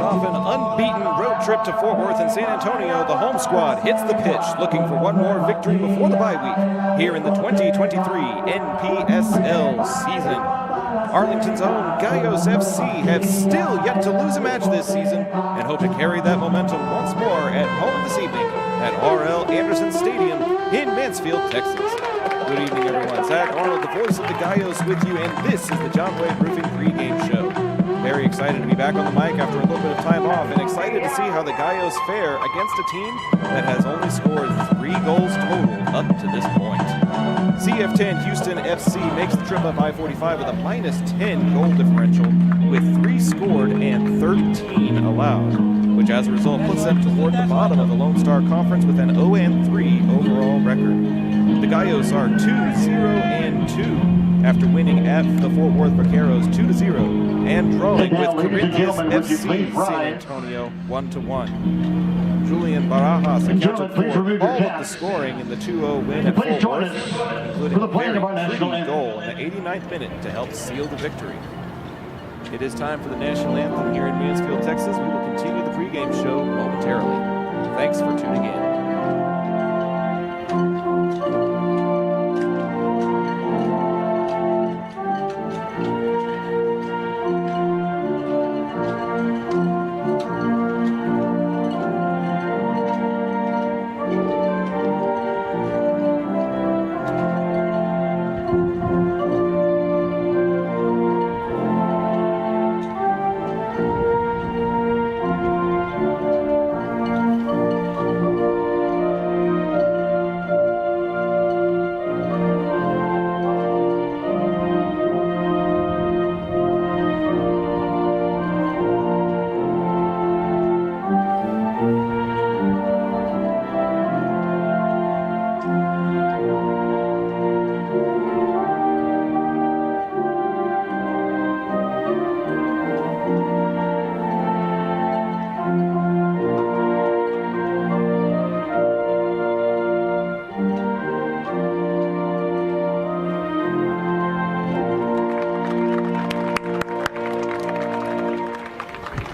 Off an unbeaten road trip to Fort Worth and San Antonio, the home squad hits the pitch looking for one more victory before the bye week here in the 2023 NPSL season. Arlington's own Gallos FC have still yet to lose a match this season and hope to carry that momentum once more at home this evening at R.L. Anderson Stadium in Mansfield, Texas. Good evening, everyone. Zach Arnold, the voice of the Gallos, with you, and this is the John Wade Roofing pregame show. Very excited to be back on the mic after a little bit of time off, and excited to see how the Gallos fare against a team that has only scored 3 goals total up to this point. CF10 Houston FC makes the trip up I-45 with a -10 goal differential, with 3 scored and 13 allowed, which as a result puts them toward the bottom of the Lone Star Conference with an 0-3 overall record. The Gallos are 2-0-2 after winning at the Fort Worth Vaqueros 2-0 and drawing with Corinthians FC San Antonio 1-1. Julian Barajas accounted for all of the scoring in the 2-0 win at Fort Worth, including a very pretty goal in the 89th minute to help seal the victory. It is time for the national anthem here in Mansfield, Texas. We will continue the pregame show momentarily. Thanks for tuning in.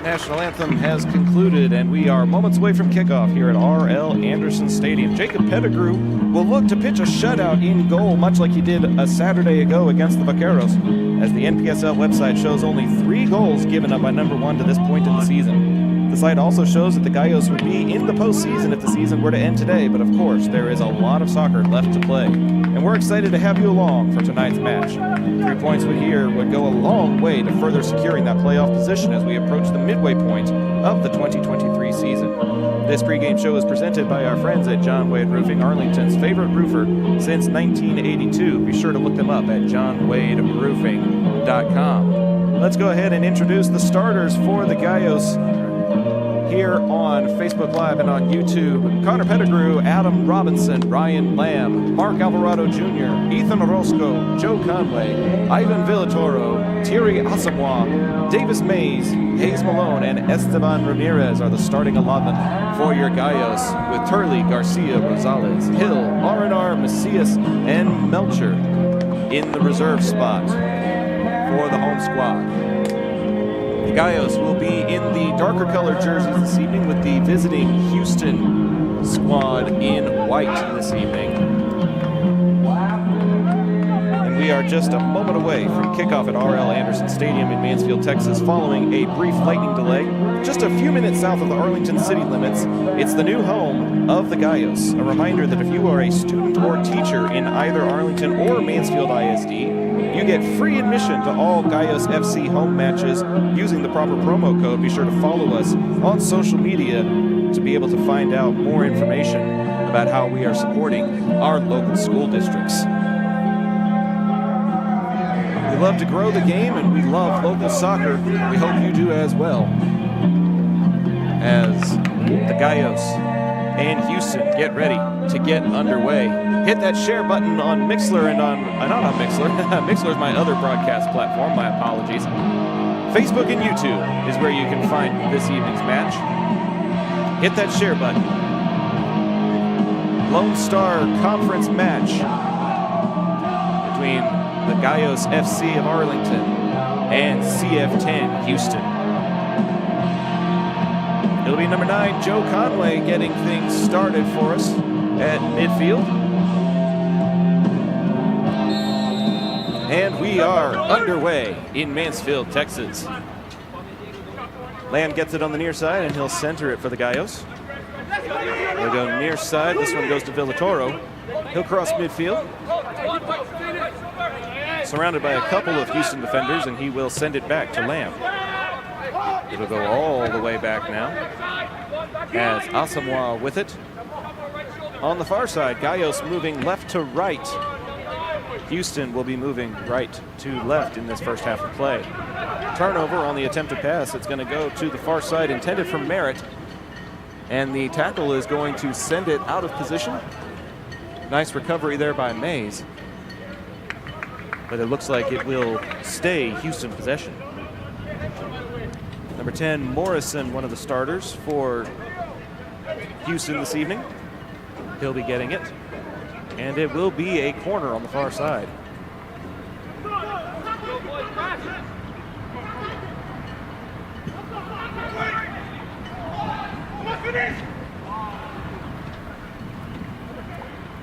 National anthem has concluded, and we are moments away from kickoff here at R.L. Anderson Stadium. Jacob Pettigrew will look to pitch a shutout in goal, much like he did a Saturday ago against the Vaqueros, as the NPSL website shows only 3 goals given up by number 1 to this point in the season. The site also shows that the Gallos would be in the postseason if the season were to end today, but of course there is a lot of soccer left to play, and we're excited to have you along for tonight's match. 3 points would go a long way to further securing that playoff position as we approach the midway point of the 2023 season. This pregame show is presented by our friends at John Wade Roofing, Arlington's favorite roofer since 1982. Be sure to look them up at johnwaderoofing.com. Let's go ahead and introduce the starters for the Gallos here on Facebook Live and on YouTube. Connor Pettigrew, Adam Robinson, Ryan Lamb, Mark Alvarado Jr., Ethan Orozco, Joe Conway, Ivan Villatoro, Thierry Asamoah, Davis Mays, Hayes Malone, and Esteban Ramirez are the starting 11 for your Gallos, with Turley, Garcia, Rosales, Hill, R&R, Macias, and Melcher in the reserve spot for the home squad. The Gallos will be in the darker colored jerseys this evening, with the visiting Houston squad in white this evening. And we are just a moment away from kickoff at R.L. Anderson Stadium in Mansfield, Texas, following a brief lightning delay. Just a few minutes south of the Arlington city limits, it's the new home of the Gallos. A reminder that if you are a student or teacher in either Arlington or Mansfield ISD, you get free admission to all Gallos FC home matches using the proper promo code. Be sure to follow us on social media to be able to find out more information about how we are supporting our local school districts. love to grow the game, and we love local soccer. We hope you do as well. As the Gallos and Houston get ready to get underway. Hit that share button on Mixler and on, not on Mixler, Mixler is my other broadcast platform, my apologies. Facebook and YouTube is where you can find this evening's match. Hit that share button. Lone Star Conference match between the Gallos FC of Arlington and CF10 Houston. It'll be number 9, Joe Conway, getting things started for us at midfield. And we are underway in Mansfield, Texas. Lamb gets it on the near side, and he'll center it for the Gallos. They'll go near side. This one goes to Villatoro. He'll cross midfield. Surrounded by a couple of Houston defenders, and he will send it back to Lamb. It'll go all the way back now. As Asamoah with it. On the far side, Gallos moving left to right. Houston will be moving right to left in this first half of play. Turnover on the attempted pass. It's going to go to the far side, intended for Merritt. And the tackle is going to send it out of position. Nice recovery there by Mays. But it looks like it will stay Houston possession. Number 10, Morrison, one of the starters for Houston this evening. He'll be getting it. And it will be a corner on the far side.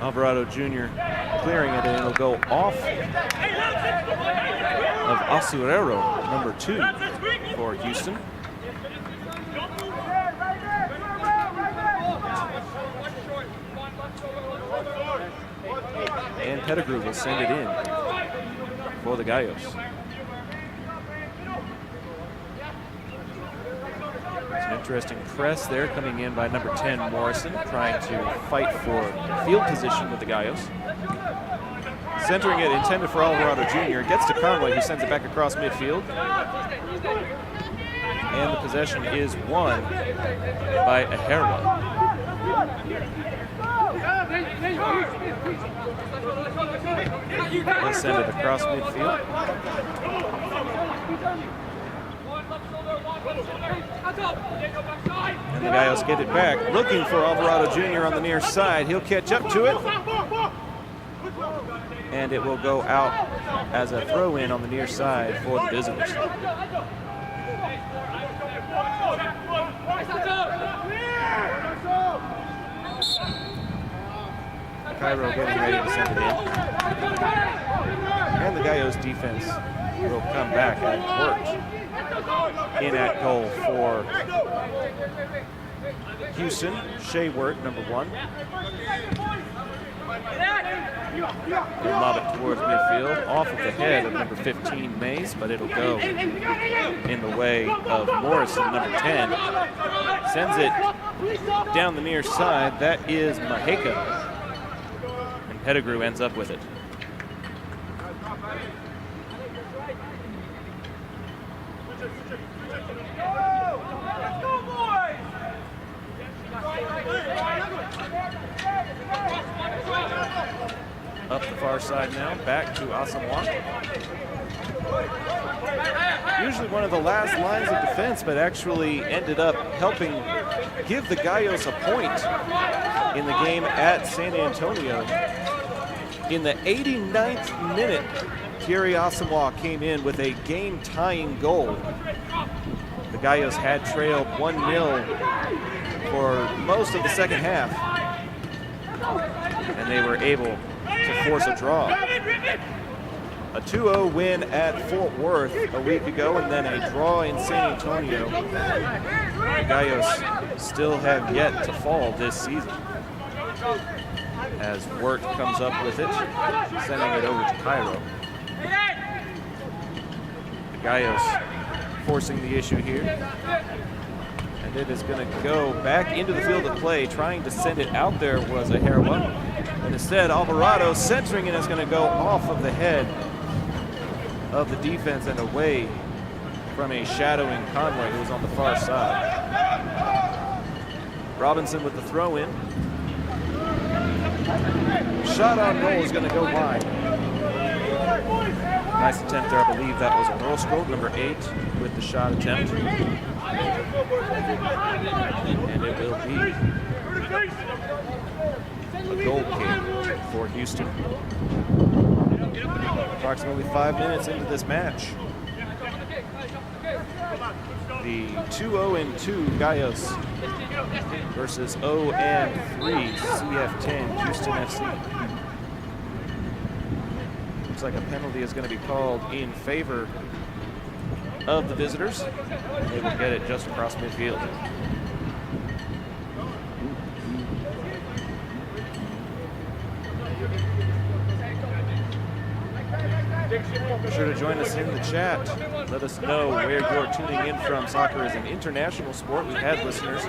Alvarado Jr. clearing it, and it'll go off of Asurero, number 2 for Houston. And Pettigrew will send it in for the Gallos. It's an interesting press there coming in by number 10, Morrison, trying to fight for field position with the Gallos. Centering it, intended for Alvarado Jr. Gets to Conway, who sends it back across midfield. And the possession is won by Aherwa. He'll send it across midfield. And the Gallos get it back, looking for Alvarado Jr. on the near side. He'll catch up to it. And it will go out as a throw-in on the near side for the visitors. Cairo getting ready to send it in. And the Gallos defense will come back at work in at goal for Houston. Shea Wirt, number 1. He'll lob it towards midfield, off of the head of number 15, Mays, but it'll go in the way of Morrison, number 10. Sends it down the near side. That is Maheka. And Pettigrew ends up with it. Up the far side now, back to Asamoah. Usually one of the last lines of defense, but actually ended up helping give the Gallos a point in the game at San Antonio. In the 89th minute, Thierry Asamoah came in with a game-tying goal. The Gallos had trailed 1-0 for most of the second half, and they were able to force a draw. A 2-0 win at Fort Worth a week ago, and then a draw in San Antonio. The Gallos still have yet to fall this season. As Wirt comes up with it, sending it over to Cairo. The Gallos forcing the issue here. And it is going to go back into the field of play. Trying to send it out there was Aherwa. And instead, Alvarado centering it is going to go off of the head of the defense and away from a shadowing Conway who was on the far side. Robinson with the throw in. Shot on goal is going to go wide. Nice attempt there. I believe that was Orozco, number 8, with the shot attempt. And it will be a goal kick for Houston. Approximately 5 minutes into this match. The 2-0-2 Gallos versus 0-3 CF10 Houston FC. Looks like a penalty is going to be called in favor of the visitors. They will get it just across midfield. Be sure to join us in the chat. Let us know where you're tuning in from. Soccer is an international sport. We've had listeners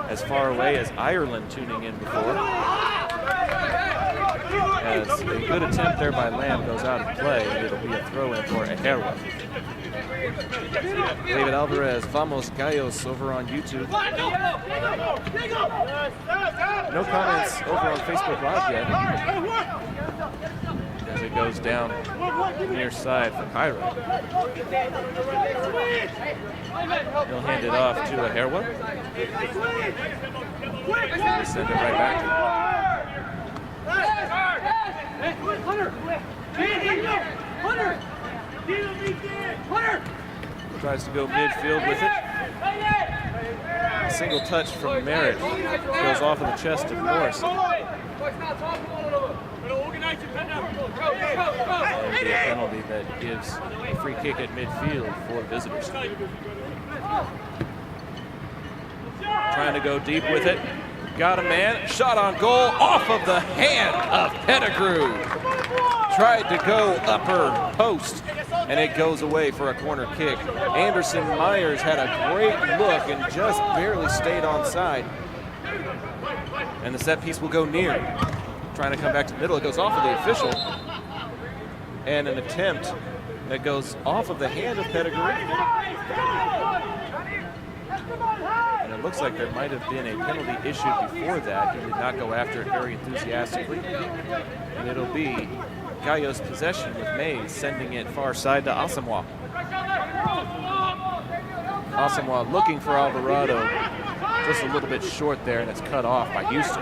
as far away as Ireland tuning in before. As a good attempt there by Lamb goes out of play, and it'll be a throw-in for Ejerwa. David Alvarez, Vamos Gallos over on YouTube. No comments over on Facebook Live yet. As it goes down near side for Cairo. He'll hand it off to Ejerwa. Send it right back to him. Tries to go midfield with it. A single touch from Merritt. Goes off of the chest of Morris. And be a penalty that gives a free kick at midfield for visitors. Trying to go deep with it. Got a man. Shot on goal off of the hand of Pettigrew. Tried to go upper post, and it goes away for a corner kick. Anderson Myers had a great look and just barely stayed onside. And the set piece will go near. Trying to come back to middle. It goes off of the official. And an attempt that goes off of the hand of Pettigrew. And it looks like there might have been a penalty issued before that. He did not go after it very enthusiastically. And it'll be Gallos possession with Mays sending it far side to Asamoah. Asamoah looking for Alvarado. Just a little bit short there, and it's cut off by Houston.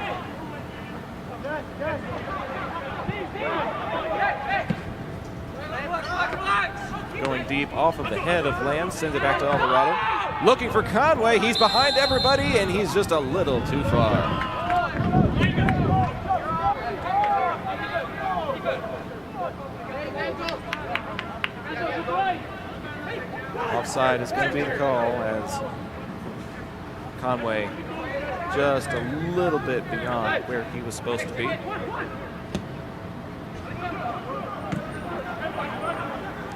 Going deep off of the head of Lamb, sends it back to Alvarado. Looking for Conway, he's behind everybody, and he's just a little too far. Offside is going to be the call as Conway just a little bit beyond where he was supposed to be.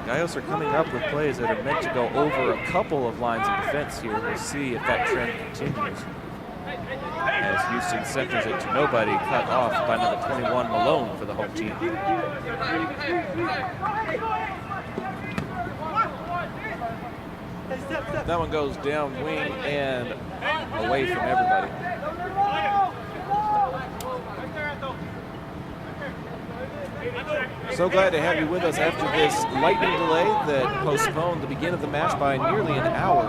Gallos are coming up with plays that are meant to go over a couple of lines of defense here. We'll see if that trend continues. As Houston centers it to nobody, cut off by number 21 Malone for the home team. That one goes down wing and away from everybody. So glad to have you with us after this lightning delay that postponed the beginning of the match by nearly an hour.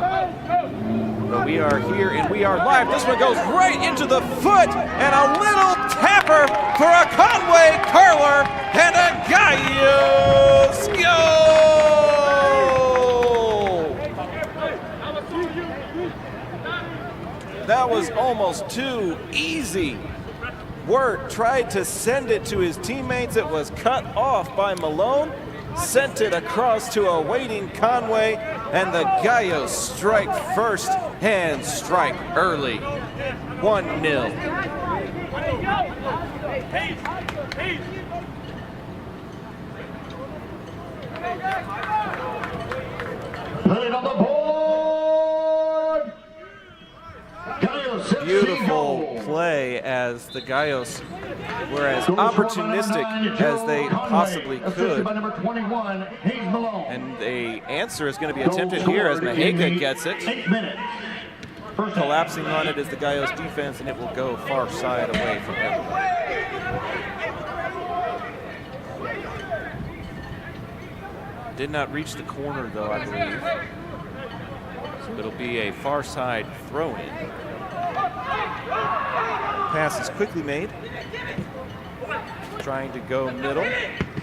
But we are here and we are live. This one goes right into the foot and a little tapper for a Conway curler and a Gallos goal! That was almost too easy. Wirt tried to send it to his teammates. It was cut off by Malone. Sent it across to a waiting Conway. And the Gallos strike first and strike early. 1-0. Put it on the board. Beautiful play as as the Gallos were as opportunistic as they possibly could. And the answer is going to be attempted here as Maheka gets it. Collapsing on it is the Gallos defense, and it will go far side away from him. Did not reach the corner, though, I believe. So it'll be a far side throw-in. Pass is quickly made. Trying to go middle.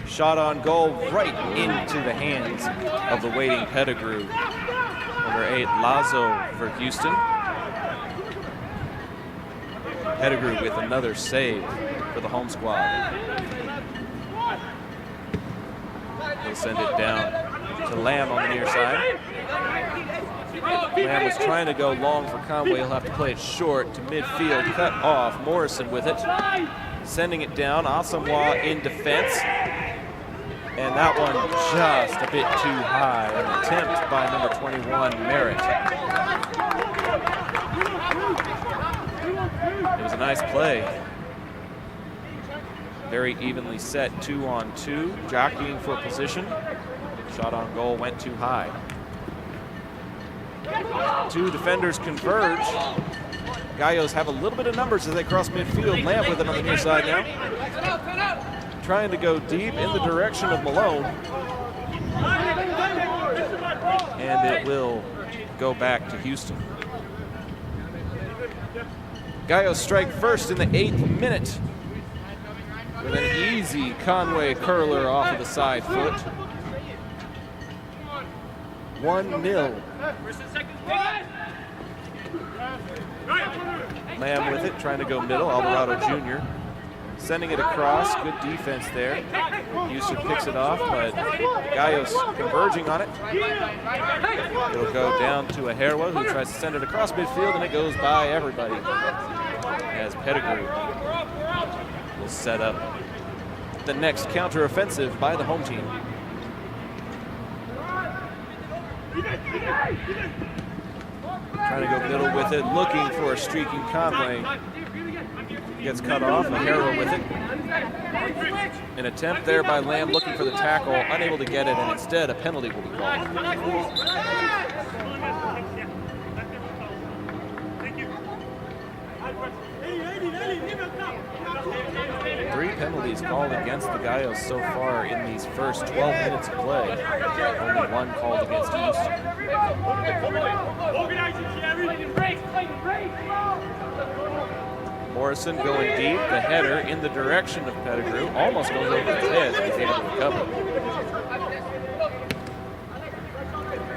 Shot on goal right into the hands of the waiting Pettigrew. Number 8, Lazo for Houston. Pettigrew with another save for the home squad. He'll send it down to Lamb on the near side. Lamb was trying to go long for Conway. He'll have to play it short to midfield, cut off. Morrison with it, sending it down. Asamoah in defense. And that one just a bit too high. An attempt by number 21, Merritt. It was a nice play. Very evenly set, 2-on-2, jockeying for position. Shot on goal went too high. Two defenders converge. Gallos have a little bit of numbers as they cross midfield. Lamb with it on the near side now. Trying to go deep in the direction of Malone. And it will go back to Houston. Gallos strike first in the 8th minute with an easy Conway curler off of the side foot. 1-0. Lamb with it, trying to go middle. Alvarado Jr. sending it across. Good defense there. Houston picks it off, but Gallos converging on it. It'll go down to Aherwa, who tries to send it across midfield, and it goes by everybody as Pettigrew will set up the next counter-offensive by the home team. Trying to go middle with it, looking for a streaking Conway. Gets cut off, Aherwa with it. An attempt there by Lamb, looking for the tackle, unable to get it, and instead a penalty will be called. Three penalties called against the Gallos so far in these first 12 minutes of play. Only one called against Houston. Morrison going deep, the header in the direction of Pettigrew. Almost goes over his head, but he's able to recover.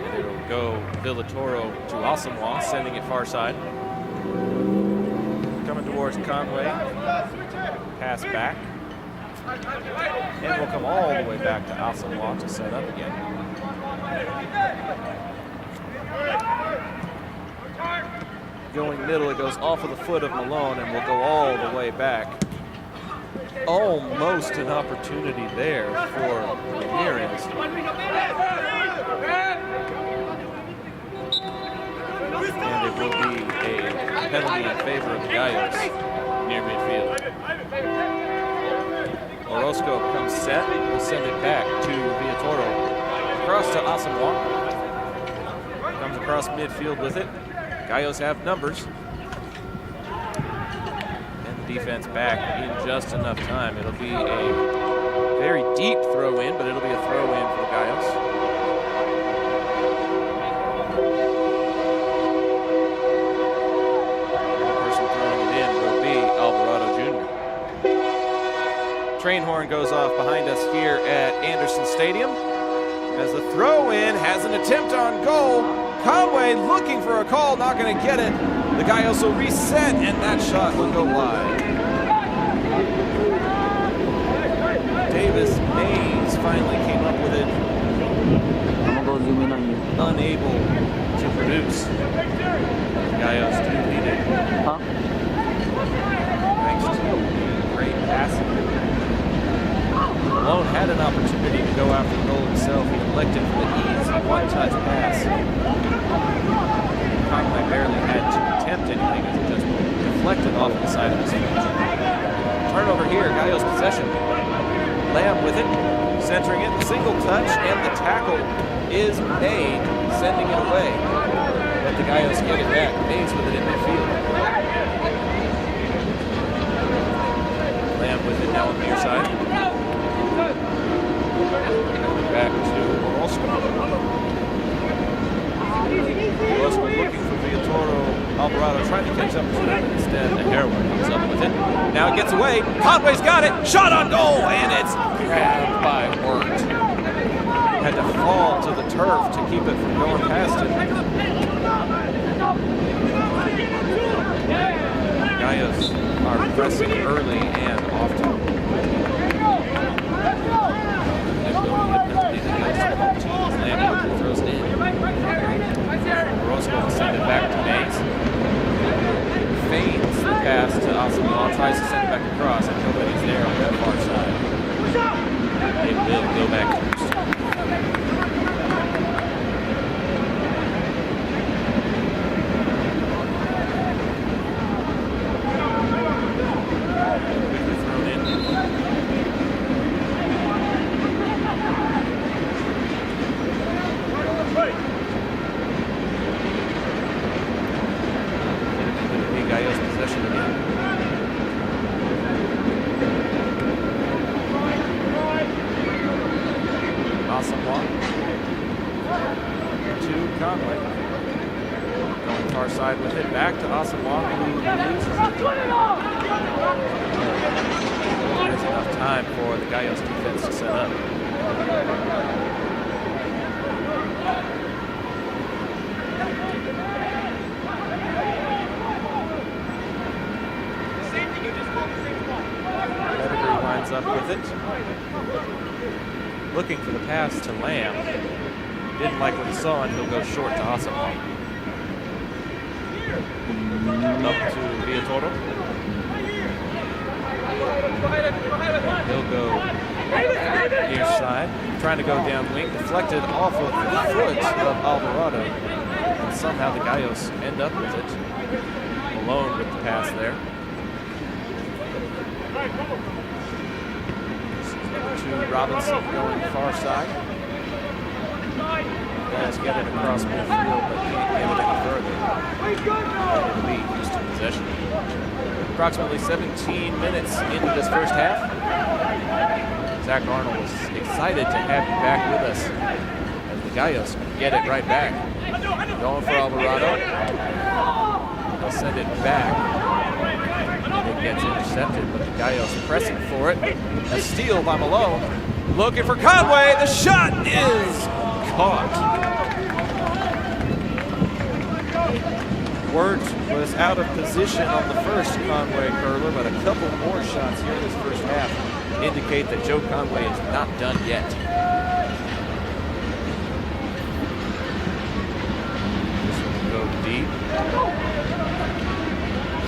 And it'll go Villatoro to Asamoah, sending it far side. Coming towards Conway. Pass back. And we'll come all the way back to Asamoah to set up again. Going middle, it goes off of the foot of Malone and will go all the way back. Almost an opportunity there for Ramirez. And it will be a penalty in favor of the Gallos near midfield. Orozco comes set, will send it back to Villatoro. Across to Asamoah. Comes across midfield with it. Gallos have numbers. And the defense back in just enough time. It'll be a very deep throw in, but it'll be a throw in for the Gallos. Train horn goes off behind us here at Anderson Stadium as the throw-in has an attempt on goal. Conway looking for a call, not going to get it. The Gallos will reset, and that shot will go wide. Davis Mays finally came up with it. Unable to produce. The Gallos do lead it. Thanks to great passing. Malone had an opportunity to go after the goal himself. He elected for the easy one-touch pass. Conway barely had to attempt anything as it just deflected off the side of his foot. Turnover here, Gallos possession. Lamb with it, centering it, single touch, and the tackle is made, sending it away. But the Gallos get it back. Mays with it in midfield. Lamb with it now on the near side. Back to Orozco. Orozco looking for Villatoro. Alvarado trying to catch up to him. Instead, the Heroin comes up with it. Now it gets away. Conway's got it. Shot on goal, and it's grabbed by Wirt. Had to fall to the turf to keep it from going past him. Gallos are pressing early and often. Lamb quickly throws it in. Orozco will send it back to Mays. Feigns the pass to Asamoah, tries to send it back across, and nobody's there on that far side. They will go back to with it back to Asamoah, who loses it. There's enough time for the Gallos defense to set up. Pettigrew lines up with it. Looking for the pass to Lamb. Didn't like what he saw, and he'll go short to Asamoah. Up to Villatoro. He'll go near side, trying to go down wing, deflected off of the foot of Alvarado. And somehow the Gallos end up with it. Alone with the pass there. To Robinson going far side. Guys get it across midfield, but can't get it any further. It'll be Houston possession. Approximately 17 minutes into this first half. Zach Arnold is excited to have you back with us as the Gallos get it right back. Going for Alvarado. They'll send it back. It gets intercepted, but the Gallos pressing for it. A steal by Malone. Looking for Conway. The shot is caught. Wirt was out of position on the first Conway curler, but a couple more shots here in this first half indicate that Joe Conway is not done yet. This one will go deep.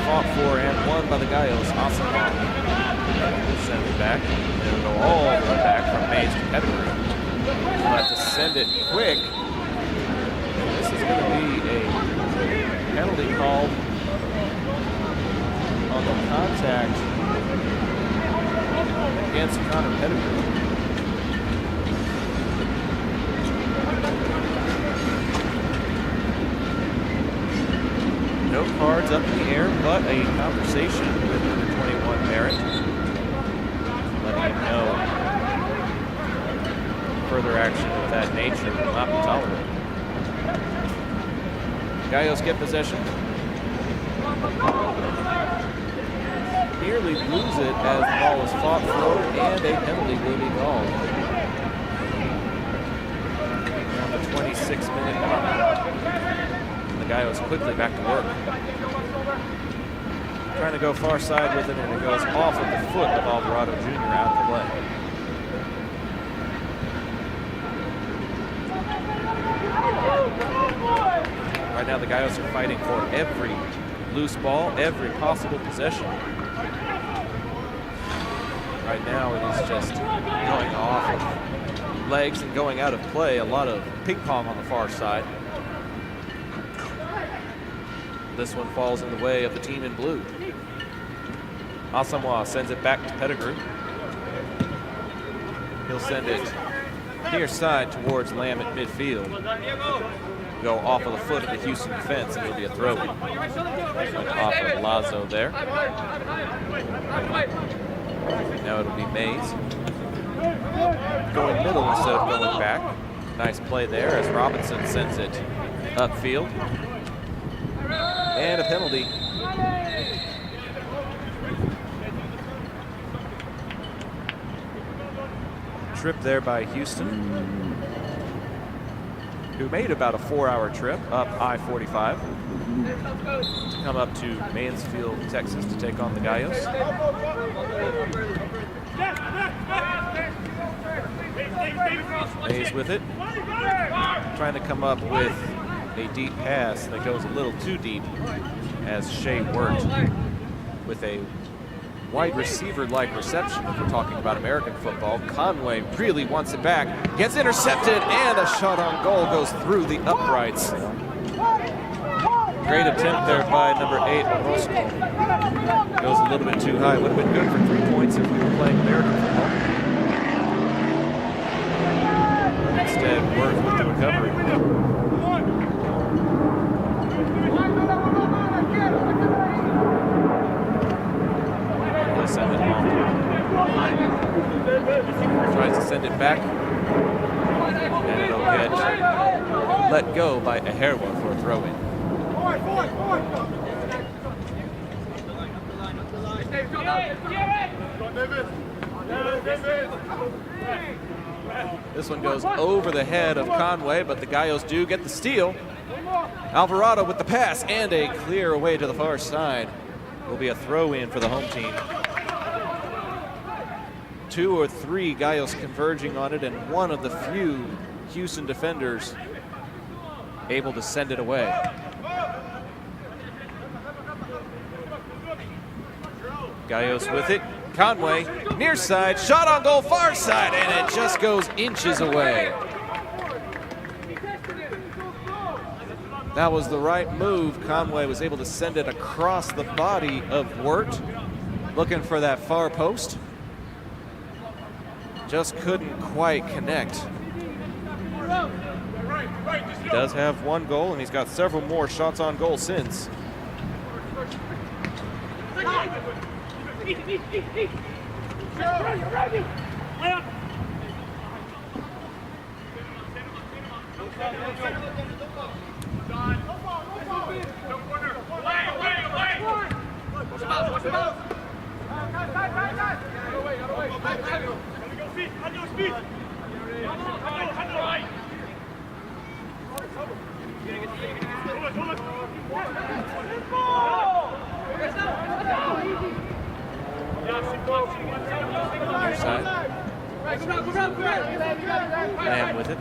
Fought for and won by the Gallos. Asamoah will send it back. It'll go all the way back from Mays to Pettigrew. We'll have to send it quick. This is going to be a penalty called on the contact against Connor Pettigrew. No cards up in the air, but a conversation with number 21 Barrett, letting him know further action of that nature will not be tolerated. Gallos get possession. Nearly lose it as the ball is fought for, and a penalty will be called. Around the 26-minute mark. The Gallos quickly back to work. Trying to go far side with it, and it goes off of the foot of Alvarado Jr. out of play. Right now, the Gallos are fighting for every loose ball, every possible possession. Right now, it is just going off of legs and going out of play. A lot of ping pong on the far side. This one falls in the way of the team in blue. Asamoah sends it back to Pettigrew. He'll send it near side towards Lamb at midfield. Go off of the foot of the Houston defense, and it'll be a throw. Went off of Lazo there. Now it'll be Mays. Going middle instead of going back. Nice play there as Robinson sends it upfield. And a penalty. Trip there by Houston, who made about a 4-hour trip up I-45 to come up to Mansfield, Texas to take on the Gallos. Mays with it, trying to come up with a deep pass that goes a little too deep as Shea worked with a wide receiver-like reception. If we're talking about American football, Conway really wants it back, gets intercepted, and a shot on goal goes through the uprights. Great attempt there by number 8, Orozco. Goes a little bit too high. Would have been good for 3 points if we were playing American football. Instead, Worth with the recovery. Send it home. Tries to send it back. And it'll get let go by Aherwa for a throw-in. This one goes over the head of Conway, but the Gallos do get the steal. Alvarado with the pass and a clear away to the far side. Will be a throw-in for the home team. 2 or 3 Gallos converging on it, and one of the few Houston defenders able to send it away. Gallos with it. Conway, near side, shot on goal, far side, and it just goes inches away. That was the right move. Conway was able to send it across the body of Wirt, looking for that far post. Just couldn't quite connect. He does have 1 goal, and he's got several more shots on goal since. Near side. Lamb with it.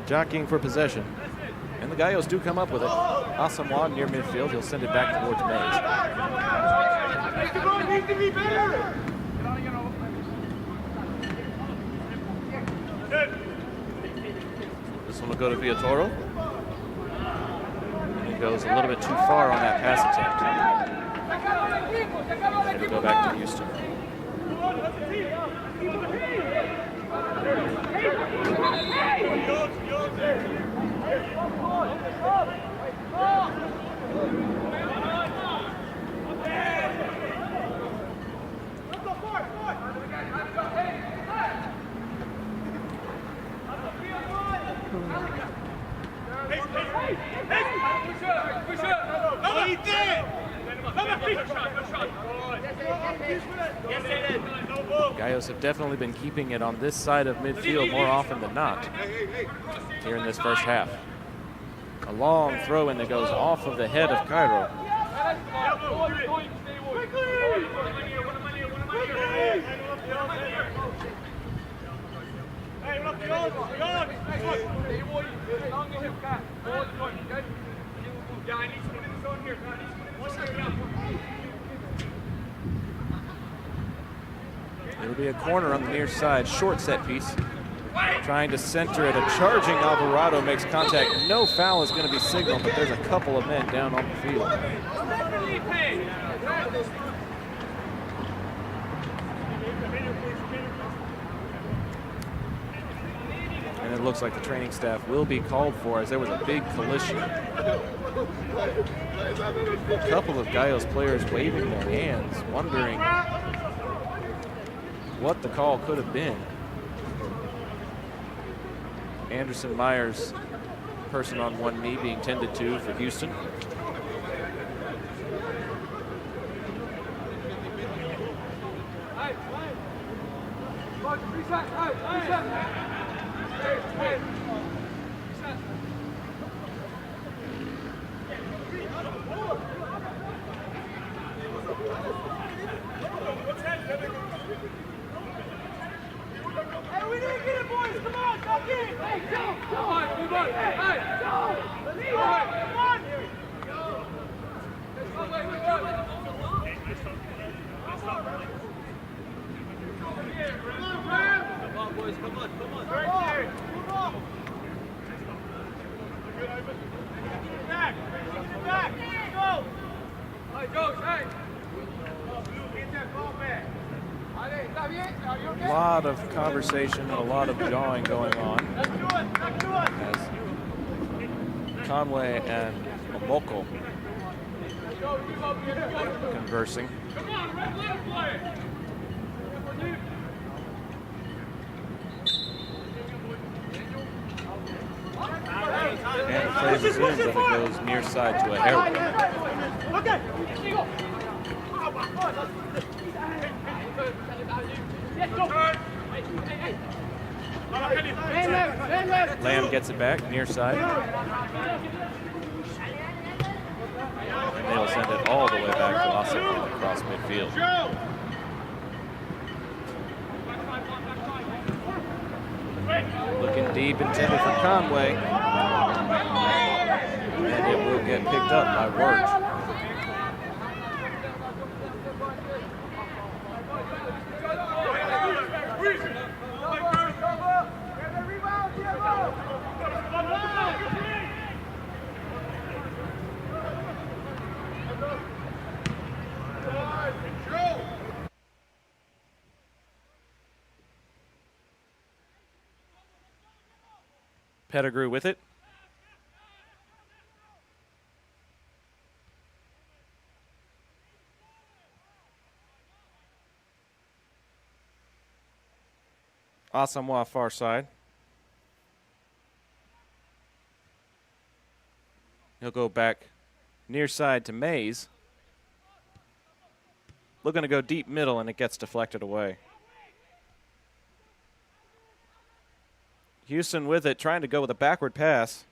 Jockeying for possession. And the Gallos do come up with it. Asamoah near midfield. He'll send it back towards Mays. This one will go to Villatoro. And he goes a little bit too far on that pass attempt. It'll go back to Houston. Gallos have definitely been keeping it on this side of midfield more often than not here in this first half. A long throw-in that goes off of the head of Cairo. It'll be a corner on the near side, short set piece. Trying to center it, a charging Alvarado makes contact. No foul is going to be signaled, but there's a couple of men down on the field. And it looks like the training staff will be called for as there was a big collision. A couple of Gallos players waving their hands, wondering what the call could have been. Anderson Myers, person on one knee, being tended to for Houston. A lot of conversation and a lot of jawing going on as Conway and Omoko conversing. And the play resumes and it goes near side to a hair. Lamb gets it back, near side. And they'll send it all the way back to Ossipin across midfield. Looking deep, intended for Conway. And it will get picked up by Wirtz. Pettigrew with it. Asamoah far side. He'll go back near side to Mays. Looking to go deep middle, and it gets deflected away. Houston with it, trying to go with a backward pass.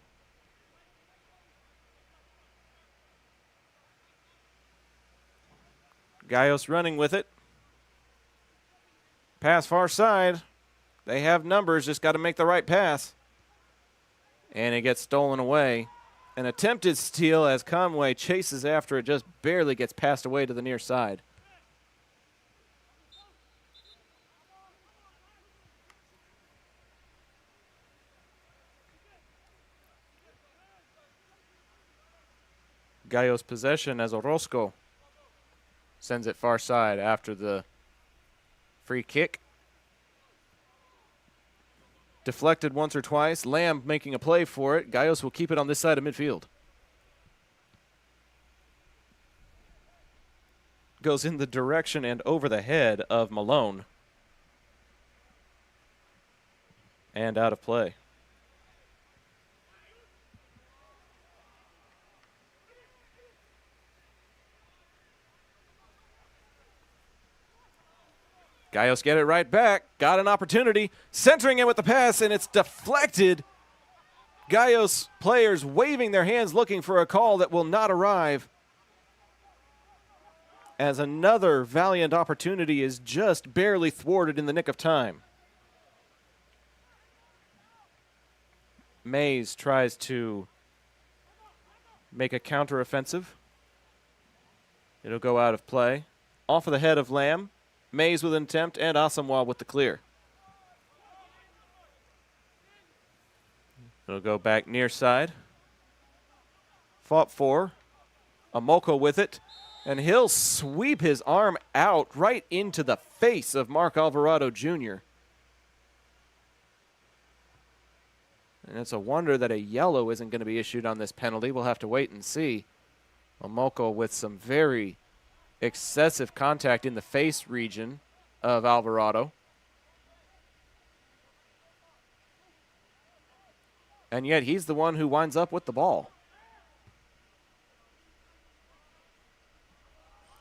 Gallos running with it. Pass far side. They have numbers, just got to make the right pass. And it gets stolen away. An attempted steal as Conway chases after it, just barely gets passed away to the near side. Gallos possession as Orozco sends it far side after the free kick. Deflected once or twice. Lamb making a play for it. Gallos will keep it on this side of midfield. Goes in the direction and over the head of Malone. And out of play. Gallos get it right back. Got an opportunity. Centering it with the pass, and it's deflected. Gallos players waving their hands looking for a call that will not arrive. As another valiant opportunity is just barely thwarted in the nick of time. Mays tries to make a counteroffensive. It'll go out of play. Off of the head of Lamb. Mays with an attempt, and Asamoah with the clear. It'll go back near side. Fought for. Amoko with it. And he'll sweep his arm out right into the face of Mark Alvarado Jr. And it's a wonder that a yellow isn't going to be issued on this penalty. We'll have to wait and see. Amoko with some very excessive contact in the face region of Alvarado. And yet he's the one who winds up with the ball.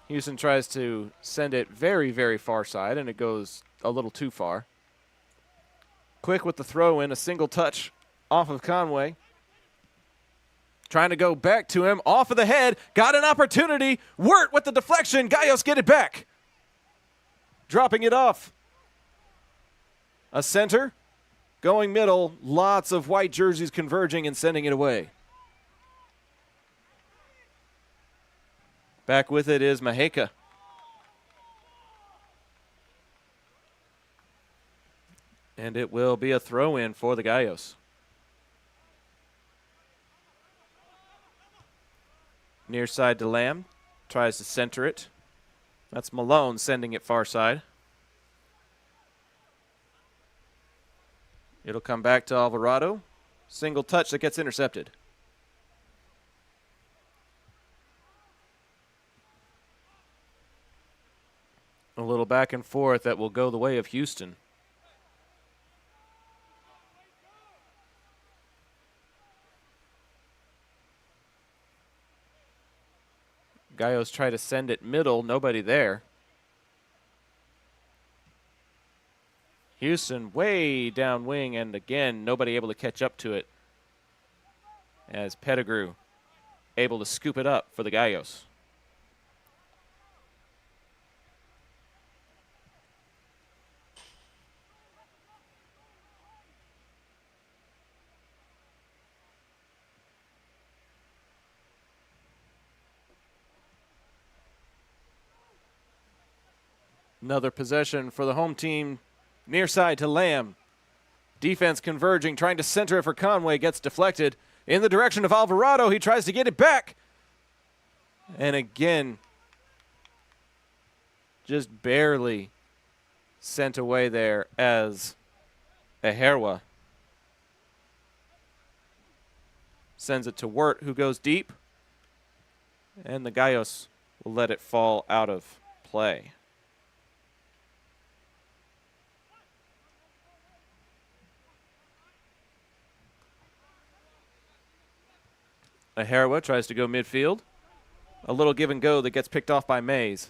Houston tries to send it very, very far side, and it goes a little too far. Quick with the throw in, a single touch off of Conway. Trying to go back to him, off of the head, got an opportunity. Wirt with the deflection, Gallos get it back. Dropping it off. A center, going middle, lots of white jerseys converging and sending it away. Back with it is Maheka. And it will be a throw-in for the Gallos. Near side to Lamb. Tries to center it. That's Malone sending it far side. It'll come back to Alvarado. Single touch that gets intercepted. A little back and forth that will go the way of Houston. Gallos try to send it middle, nobody there. Houston way down wing, and again, nobody able to catch up to it. As Pettigrew able to scoop it up for the Gallos. Another possession for the home team. Near side to Lamb. Defense converging, trying to center it for Conway. Gets deflected in the direction of Alvarado. He tries to get it back. And again, just barely sent away there as Aherwa sends it to Wirt, who goes deep. And the Gallos will let it fall out of play. Aherwa tries to go midfield. A little give and go that gets picked off by Mays.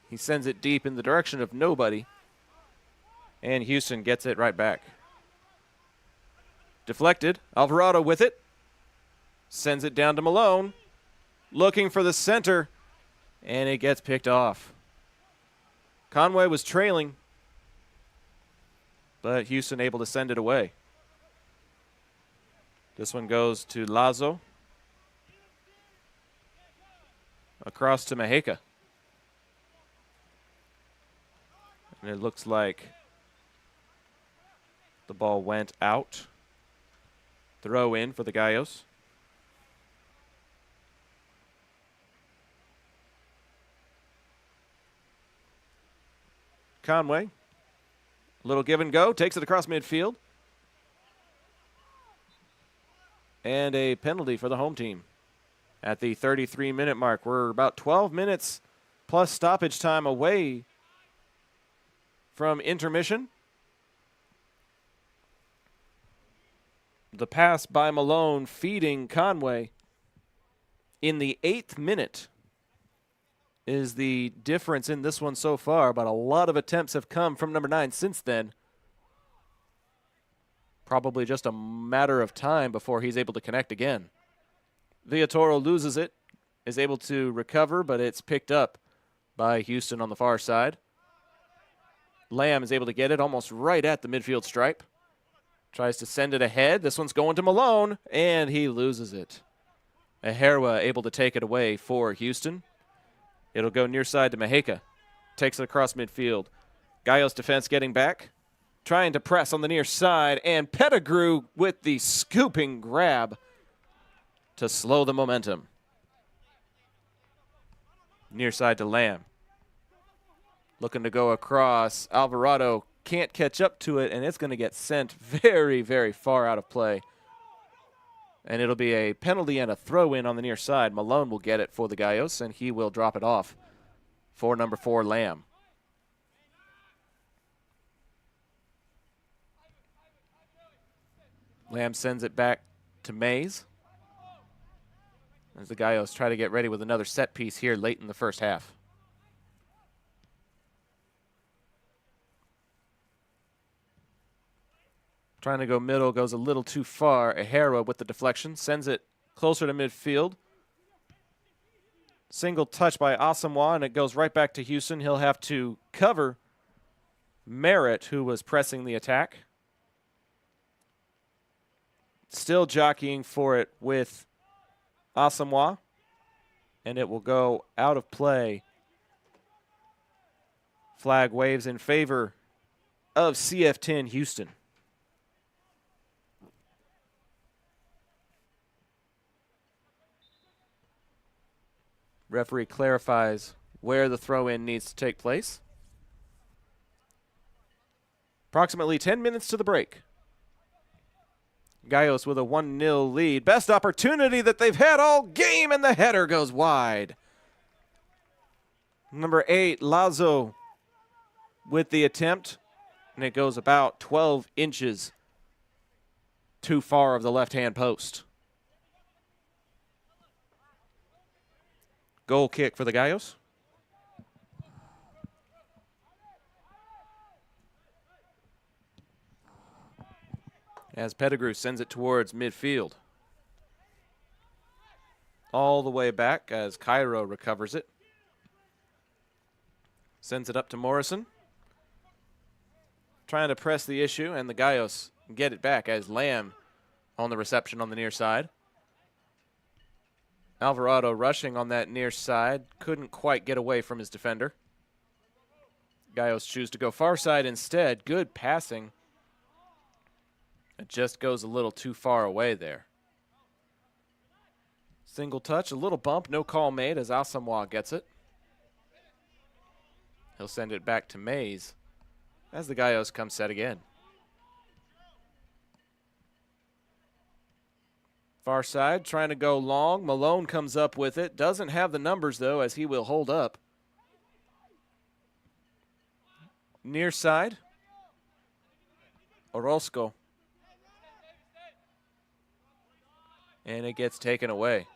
He sends it deep in the direction of nobody. And Houston gets it right back. Deflected. Alvarado with it. Sends it down to Malone. Looking for the center. And it gets picked off. Conway was trailing. But Houston able to send it away. This one goes to Lazo. Across to Maheka. And it looks like the ball went out. Throw in for the Gallos. Conway. Little give and go. Takes it across midfield. And a penalty for the home team at the 33-minute mark. We're about 12 minutes plus stoppage time away from intermission. The pass by Malone feeding Conway in the 8th minute is the difference in this one so far, but a lot of attempts have come from number 9 since then. Probably just a matter of time before he's able to connect again. Villatoro loses it, is able to recover, but it's picked up by Houston on the far side. Lamb is able to get it almost right at the midfield stripe. Tries to send it ahead. This one's going to Malone, and he loses it. Aherwa able to take it away for Houston. It'll go near side to Maheka. takes it across midfield. Gallos defense getting back, trying to press on the near side, and Pettigrew with the scooping grab to slow the momentum. Near side to Lamb. Looking to go across. Alvarado can't catch up to it, and it's going to get sent very, very far out of play. And it'll be a penalty and a throw-in on the near side. Malone will get it for the Gallos, and he will drop it off for number 4, Lamb. Lamb sends it back to Mays as the Gallos try to get ready with another set piece here late in the first half. Trying to go middle, goes a little too far. Ahara with the deflection, sends it closer to midfield. Single touch by Asamoah, and it goes right back to Houston. He'll have to cover Merritt, who was pressing the attack. Still jockeying for it with Asamoah, and it will go out of play. Flag waves in favor of CF10 Houston. Referee clarifies where the throw-in needs to take place. Approximately 10 minutes to the break. Gallos with a 1-0 lead. Best opportunity that they've had all game, and the header goes wide. Number 8, Lazo, with the attempt, and it goes about 12 inches too far of the left-hand post. Goal kick for the Gallos. As Pettigrew sends it towards midfield. All the way back as Cairo recovers it. Sends it up to Morrison. Trying to press the issue, and the Gallos get it back as Lamb on the reception on the near side. Alvarado rushing on that near side. Couldn't quite get away from his defender. Gallos choose to go far side instead. Good passing. It just goes a little too far away there. Single touch, a little bump, no call made as Asamoah gets it. He'll send it back to Mays as the Gallos come set again. Far side, trying to go long. Malone comes up with it. Doesn't have the numbers, though, as he will hold up. Near side. Orozco. And it gets taken away.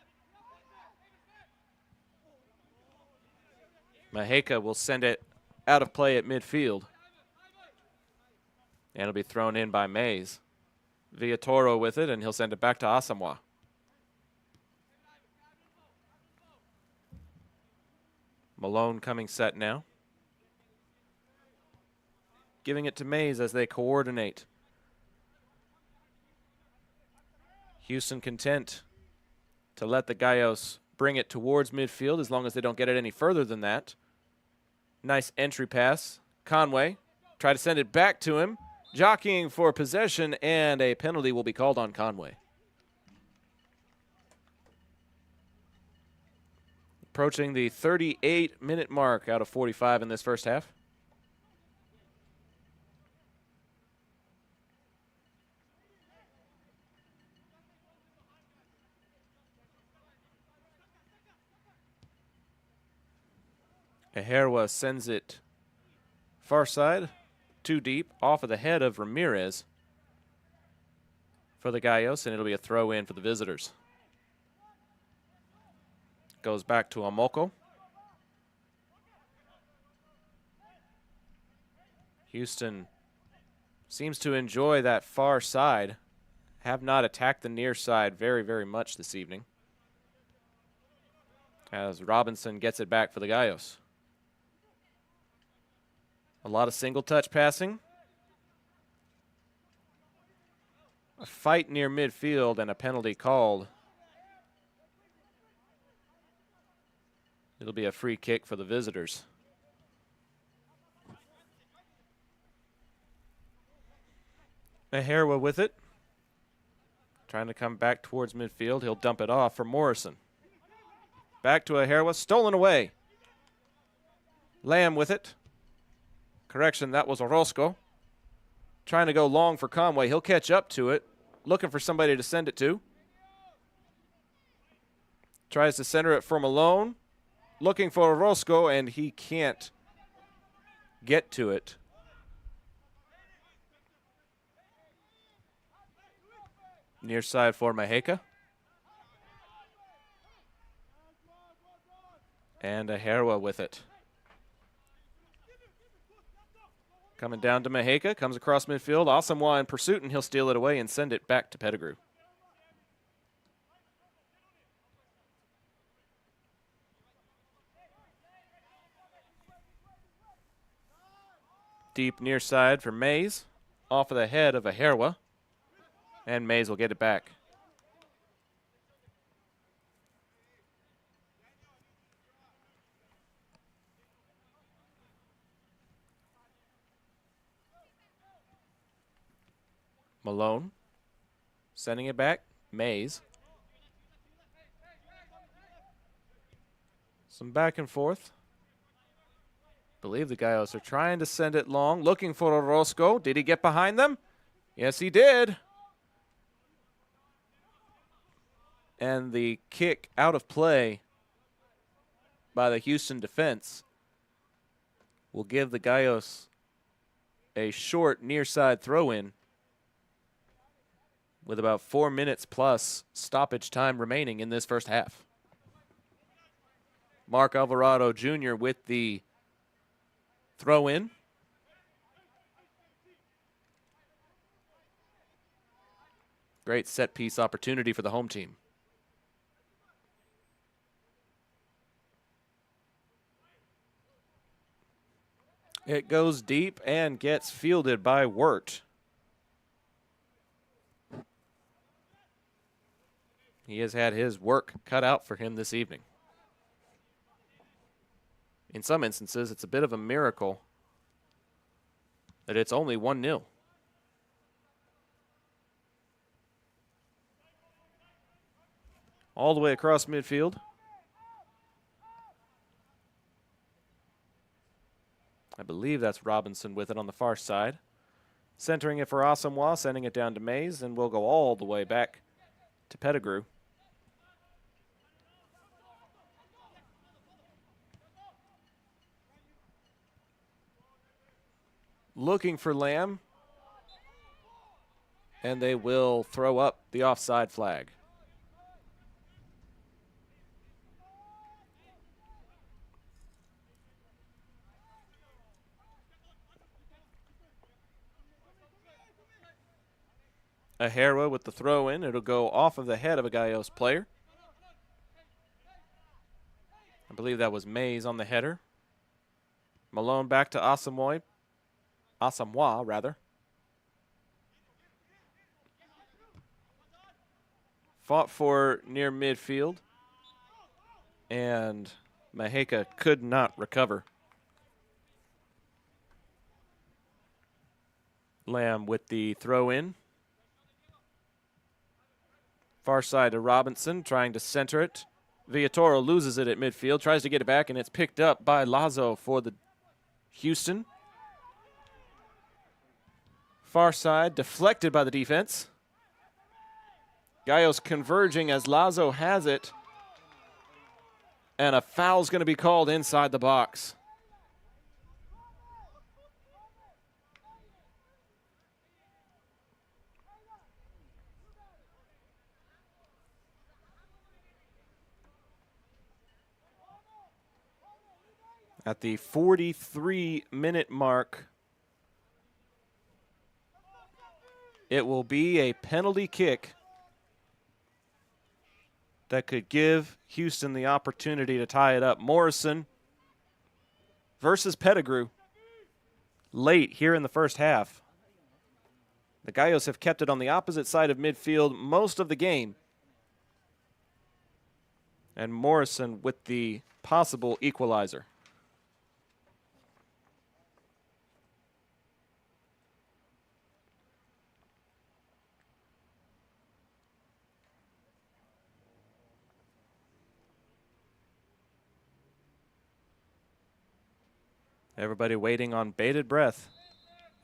Maheka will send it out of play at midfield. And it'll be thrown in by Mays. Villatoro with it, and he'll send it back to Asamoah. Malone coming set now. Giving it to Mays as they coordinate. Houston content to let the Gallos bring it towards midfield as long as they don't get it any further than that. Nice entry pass. Conway try to send it back to him. Jockeying for possession, and a penalty will be called on Conway. Approaching the 38-minute mark out of 45 in this first half. Aherwa sends it far side. Too deep, off of the head of Ramirez for the Gallos, and it'll be a throw in for the visitors. Goes back to Amoko. Houston seems to enjoy that far side. Have not attacked the near side very, very much this evening. As Robinson gets it back for the Gallos. A lot of single touch passing. A fight near midfield and a penalty called. It'll be a free kick for the visitors. Aherwa with it. Trying to come back towards midfield. He'll dump it off for Morrison. Back to Aherwa. Stolen away. Lamb with it. Correction, that was Orozco. Trying to go long for Conway. He'll catch up to it. Looking for somebody to send it to. Tries to center it for Malone. Looking for Orozco, and he can't get to it. Near side for Maheka. And Aherwa with it. Coming down to Maheka, comes across midfield. Asamoah in pursuit, and he'll steal it away and send it back to Pettigrew. Deep near side for Mays. Off of the head of Aherwa. And Mays will get it back. Malone. Sending it back. Mays. Some back and forth. Believe the Gallos are trying to send it long. Looking for Orozco. Did he get behind them? Yes, he did. And the kick out of play by the Houston defense will give the Gallos a short near side throw-in with about 4 minutes plus stoppage time remaining in this first half. Mark Alvarado Jr. with the throw-in. Great set-piece opportunity for the home team. It goes deep and gets fielded by Wirt. He has had his work cut out for him this evening. In some instances, it's a bit of a miracle that it's only 1-0. All the way across midfield. I believe that's Robinson with it on the far side. Centering it for Asamoah, sending it down to Mays, and we'll go all the way back to Pettigrew. Looking for Lamb, and they will throw up the offside flag. Aherwa with the throw-in. It'll go off of the head of a Gallos player. I believe that was Mays on the header. Malone back to Asamoah, rather. Fought for near midfield. And Maheka could not recover. Lamb with the throw-in. Far side to Robinson, trying to center it. Villatoro loses it at midfield, tries to get it back, and it's picked up by Lazo for the Houston. Far side, deflected by the defense. Gallos converging as Lazo has it. And a foul's going to be called inside the box. At the 43-minute mark, it will be a penalty kick that could give Houston the opportunity to tie it up. Morrison versus Pettigrew late here in the first half. The Gallos have kept it on the opposite side of midfield most of the game. And Morrison with the possible equalizer. Everybody waiting on bated breath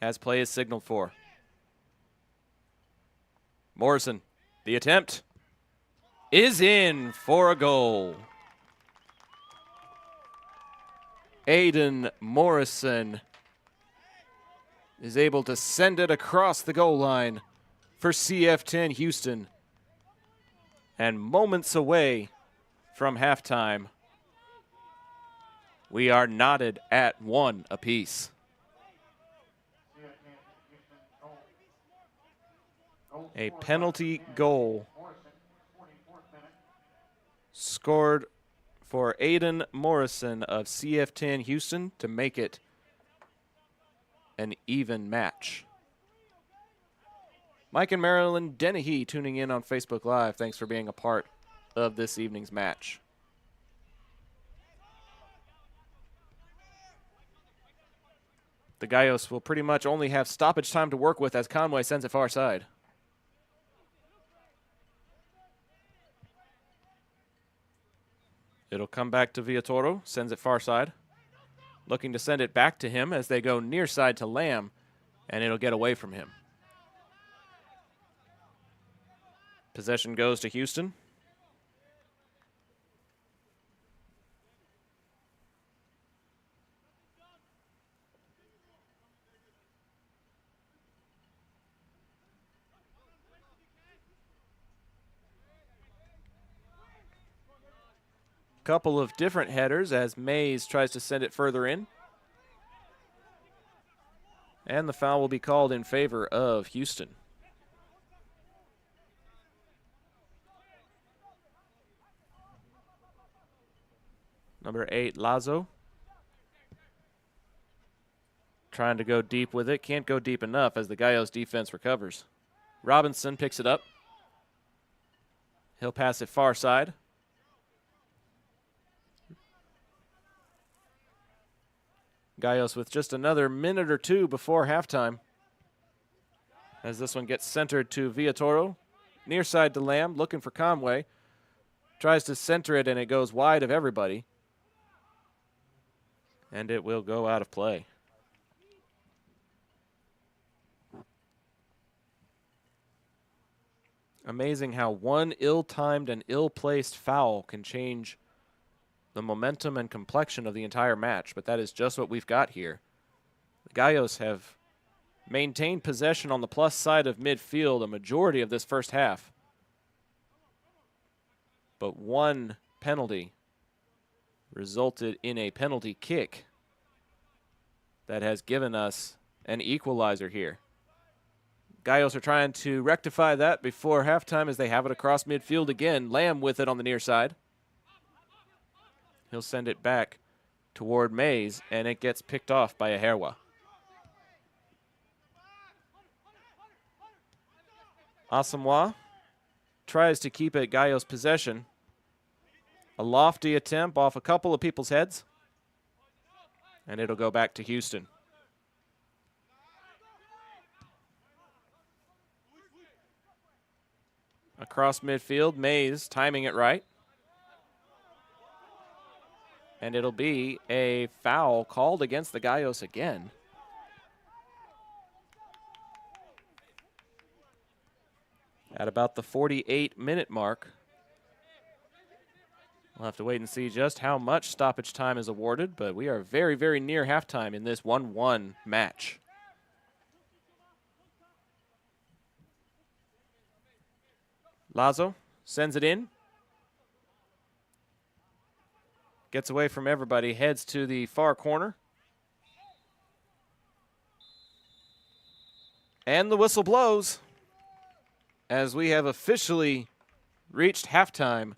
as play is signaled for. Morrison, the attempt is in for a goal. Aiden Morrison is able to send it across the goal line for CF10 Houston. And moments away from halftime, we are knotted at 1 apiece. A penalty goal scored for Aiden Morrison of CF10 Houston to make it an even match. Mike and Marilyn Dennehy tuning in on Facebook Live. Thanks for being a part of this evening's match. The Gallos will pretty much only have stoppage time to work with as Conway sends it far side. It'll come back to Villatoro, sends it far side. Looking to send it back to him as they go near side to Lamb, and it'll get away from him. Possession goes to Houston. Couple of different headers as Mays tries to send it further in. And the foul will be called in favor of Houston. Number 8, Lazo. Trying to go deep with it. Can't go deep enough as the Gallos defense recovers. Robinson picks it up. He'll pass it far side. Gallos with just another minute or two before halftime. As this one gets centered to Villatoro. Near side to Lamb, looking for Conway. Tries to center it, and it goes wide of everybody. And it will go out of play. Amazing how one ill-timed and ill-placed foul can change the momentum and complexion of the entire match, but that is just what we've got here. The Gallos have maintained possession on the plus side of midfield a majority of this first half. But one penalty resulted in a penalty kick that has given us an equalizer here. Gallos are trying to rectify that before halftime as they have it across midfield again. Lamb with it on the near side. He'll send it back toward Mays, and it gets picked off by Aherwa. Asamoah tries to keep it Gallos possession. A lofty attempt off a couple of people's heads, and it'll go back to Houston. Across midfield, Mays timing it right. And it'll be a foul called against the Gallos again. At about the 48-minute mark. We'll have to wait and see just how much stoppage time is awarded, but we are very, very near halftime in this 1-1 match. Lazo sends it in. Gets away from everybody, heads to the far corner. And the whistle blows as we have officially reached halftime.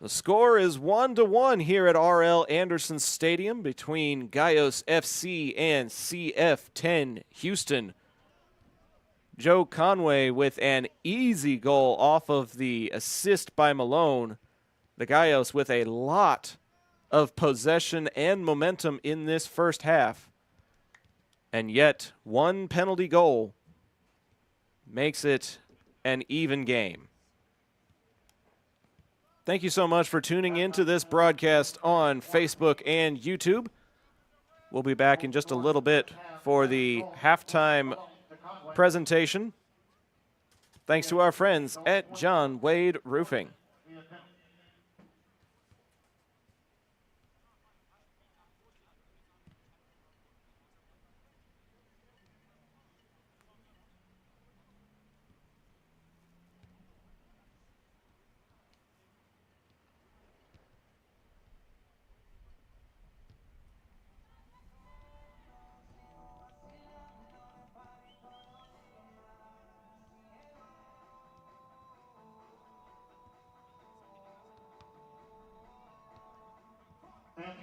The score is 1-1 here at R.L. Anderson Stadium between Gallos FC and CF10 Houston. Joe Conway with an easy goal off of the assist by Malone. The Gallos with a lot of possession and momentum in this first half. And yet, one penalty goal makes it an even game. Thank you so much for tuning into this broadcast on Facebook and YouTube. We'll be back in just a little bit for the halftime presentation. Thanks to our friends at John Wade Roofing.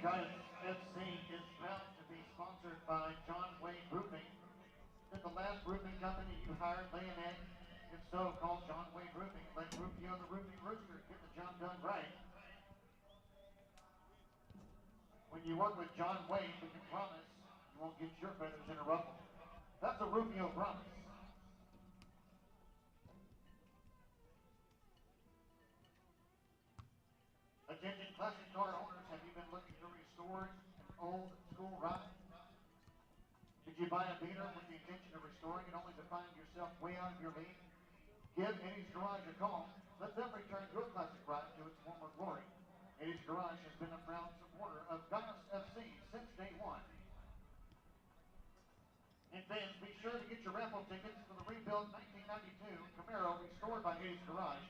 Gallos FC is proud to be sponsored by John Wade Roofing. Did the last roofing company you hired lay an egg? If so, call John Wade Roofing. Let Rufio the Roofing Rooster get the job done right. When you work with John Wade, we can promise you won't get your feathers in a ruffle. That's a Rufio promise. Attention classic car owners, have you been looking to restore an old school ride? Did you buy a beater with the intention of restoring it only to find yourself way out of your league? Give Eddie's Garage a call. Let them return your classic ride to its former glory. Eddie's Garage has been a proud supporter of Gallos FC since day one. And fans, be sure to get your raffle tickets for the rebuilt 1992 Camaro restored by Eddie's Garage.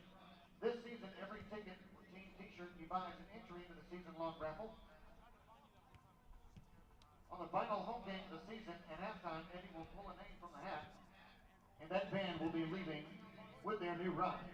This season, every ticket or team t-shirt you buy is an entry into the season-long raffle. On the final home game of the season, at halftime, Eddie will pull a name from the hat, and that band will be leaving with their new ride.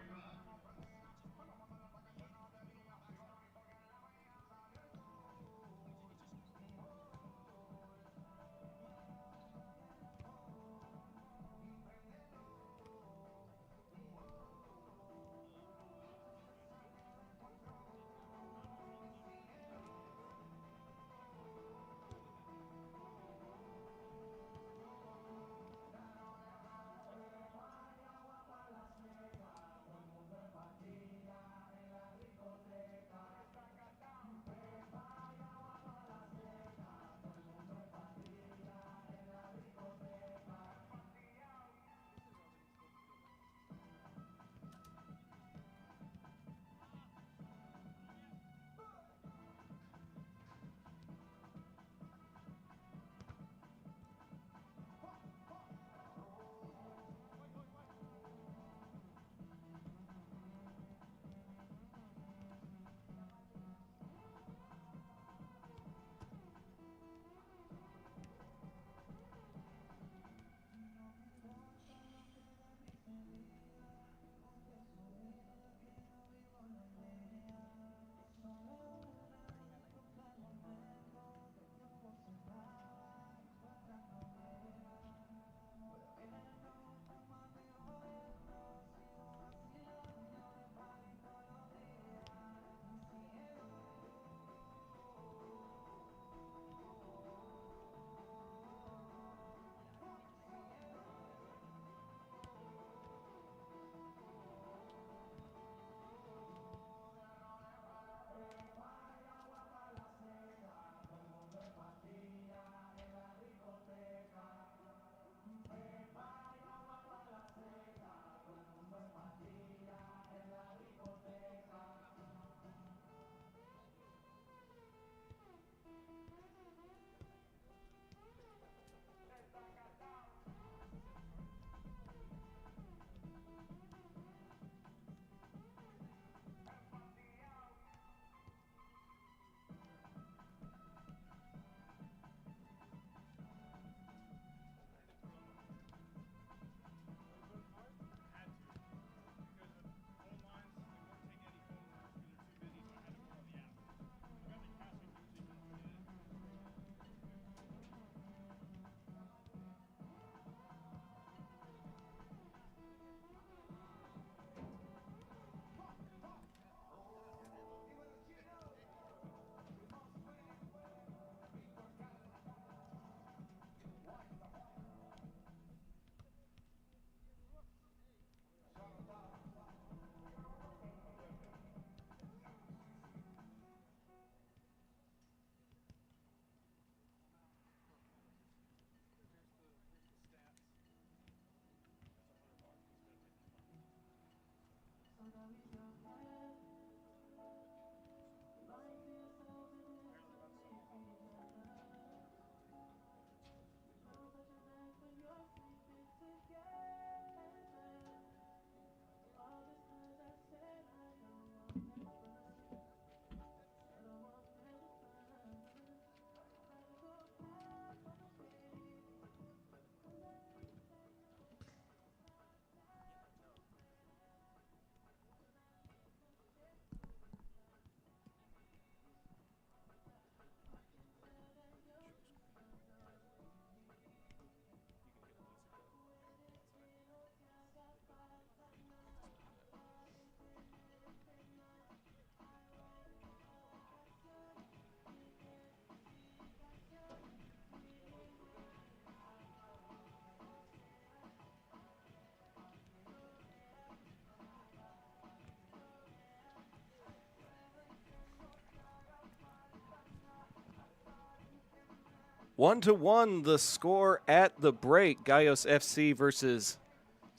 1-1, the score at the break. Gallos FC versus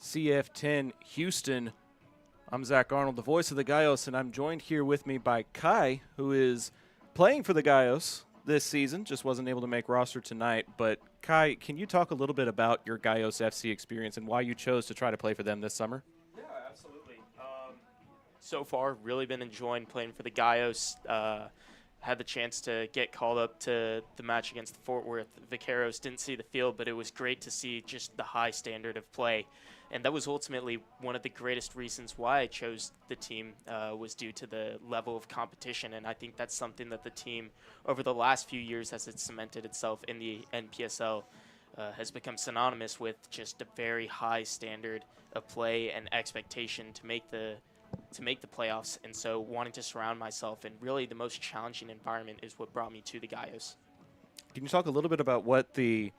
CF10 Houston. I'm Zach Arnold, the voice of the Gallos, and I'm joined here with me by Kai, who is playing for the Gallos this season. Just wasn't able to make roster tonight. But Kai, can you talk a little bit about your Gallos FC experience and why you chose to try to play for them this summer? Yeah, absolutely. So far, really been enjoying playing for the Gallos. Had the chance to get called up to the match against the Fort Worth Vaqueros. Didn't see the field, but it was great to see just the high standard of play. And that was ultimately one of the greatest reasons why I chose the team was due to the level of competition. And I think that's something that the team over the last few years, as it cemented itself in the NPSL, has become synonymous with just a very high standard of play and expectation to make the playoffs. And so wanting to surround myself in really the most challenging environment is what brought me to the Gallos. Can you talk a little bit about what the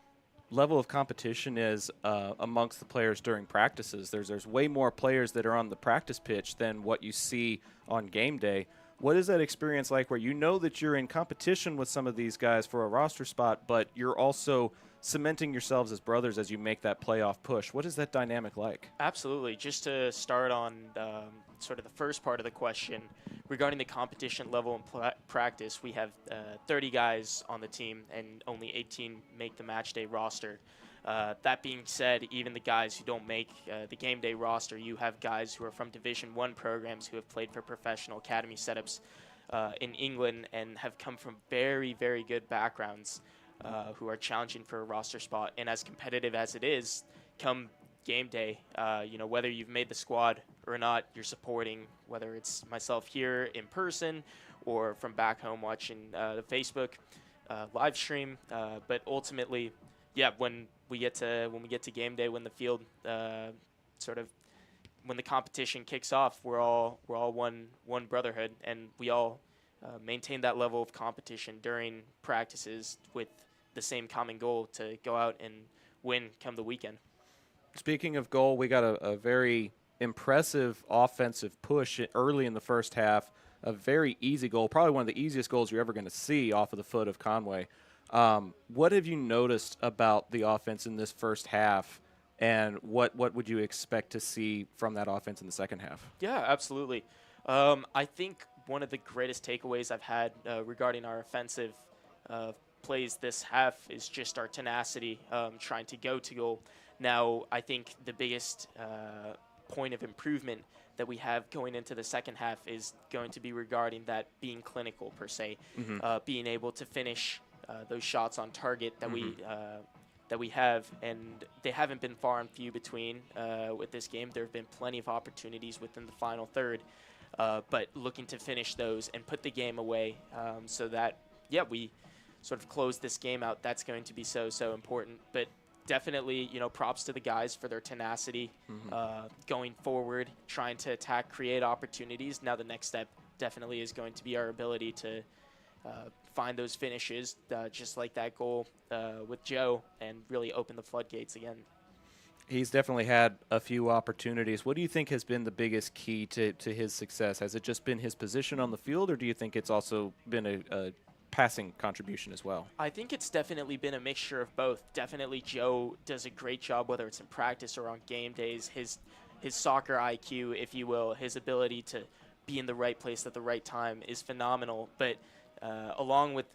level of competition is amongst the players during practices? There's way more players that are on the practice pitch than what you see on game day. What is that experience like where you know that you're in competition with some of these guys for a roster spot, but you're also cementing yourselves as brothers as you make that playoff push? What is that dynamic like? Absolutely. Just to start on sort of the first part of the question, regarding the competition level in practice, we have 30 guys on the team and only 18 make the match day roster. That being said, even the guys who don't make the game day roster, you have guys who are from Division I programs who have played for professional academy setups in England and have come from very, very good backgrounds who are challenging for a roster spot. And as competitive as it is, come game day, whether you've made the squad or not, you're supporting, whether it's myself here in person or from back home watching the Facebook live stream. But ultimately, yeah, when we get to game day, when the field when the competition kicks off, we're all one brotherhood, and we all maintain that level of competition during practices with the same common goal to go out and win come the weekend. Speaking of goal, we got a very impressive offensive push early in the first half. A very easy goal, probably one of the easiest goals you're ever going to see off of the foot of Conway. What have you noticed about the offense in this first half, and what would you expect to see from that offense in the second half? Yeah, absolutely. I think one of the greatest takeaways I've had regarding our offensive plays this half is just our tenacity, trying to go to goal. Now, I think the biggest point of improvement that we have going into the second half is going to be regarding that being clinical per se, being able to finish those shots on target that we have, and they haven't been far and few between with this game. There have been plenty of opportunities within the final third, but looking to finish those and put the game away so that, we sort of close this game out. That's going to be so important. But definitely, props to the guys for their tenacity going forward, trying to attack, create opportunities. Now the next step definitely is going to be our ability to find those finishes, just like that goal with Joe, and really open the floodgates again. He's definitely had a few opportunities. What do you think has been the biggest key to his success? Has it just been his position on the field, or do you think it's also been a passing contribution as well? I think it's definitely been a mixture of both. Definitely Joe does a great job, whether it's in practice or on game days. His his soccer IQ, if you will, his ability to be in the right place at the right time is phenomenal. But along with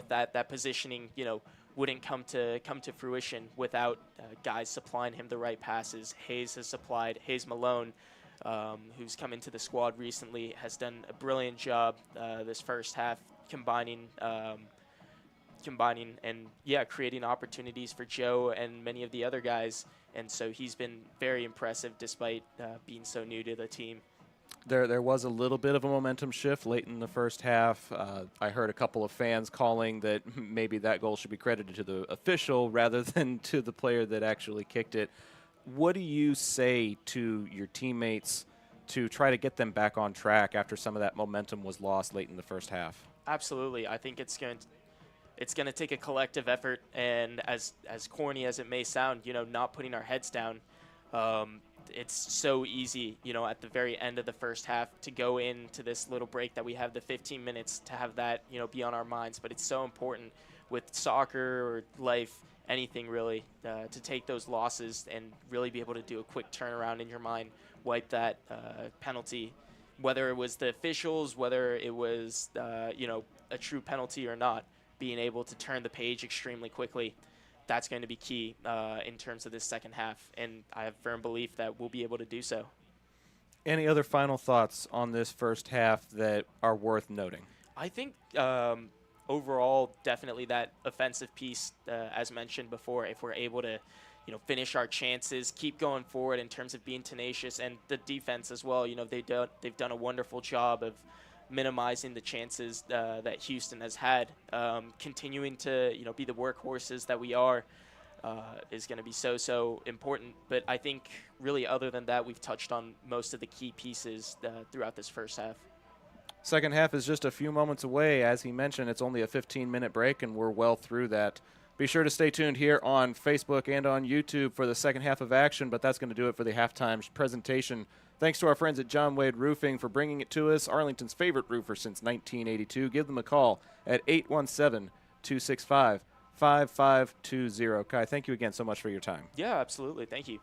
that positioning, wouldn't come to fruition without guys supplying him the right passes. Hayes Malone, who's come into the squad recently, has done a brilliant job this first half combining and creating opportunities for Joe and many of the other guys. And so he's been very impressive despite being so new to the team. There was a little bit of a momentum shift late in the first half. I heard a couple of fans calling that maybe that goal should be credited to the official rather than to the player that actually kicked it. What do you say to your teammates to try to get them back on track after some of that momentum was lost late in the first half? Absolutely. I think it's going to take a collective effort, and as corny as it may sound, not putting our heads down. It's so easy, at the very end of the first half to go into this little break that we have the 15 minutes to have that, be on our minds. But it's so important with soccer or life, anything really, to take those losses and really be able to do a quick turnaround in your mind, wipe that penalty, whether it was the officials, whether it was, a true penalty or not, being able to turn the page extremely quickly. That's going to be key in terms of this second half, and I have firm belief that we'll be able to do so. Any other final thoughts on this first half that are worth noting? I think overall, definitely that offensive piece, as mentioned before, if we're able to, finish our chances, keep going forward in terms of being tenacious, and the defense as well. They've done a wonderful job of minimizing the chances that Houston has had. Continuing to be the workhorses that we are is going to be so important. But I think really other than that, we've touched on most of the key pieces throughout this first half. Second half is just a few moments away. As he mentioned, it's only a 15-minute break, and we're well through that. Be sure to stay tuned here on Facebook and on YouTube for the second half of action, but that's going to do it for the halftime presentation. Thanks to our friends at John Wade Roofing for bringing it to us, Arlington's favorite roofer since 1982. Give them a call at 817-265-5520. Kai, thank you again so much for your time. Yeah, absolutely. Thank you.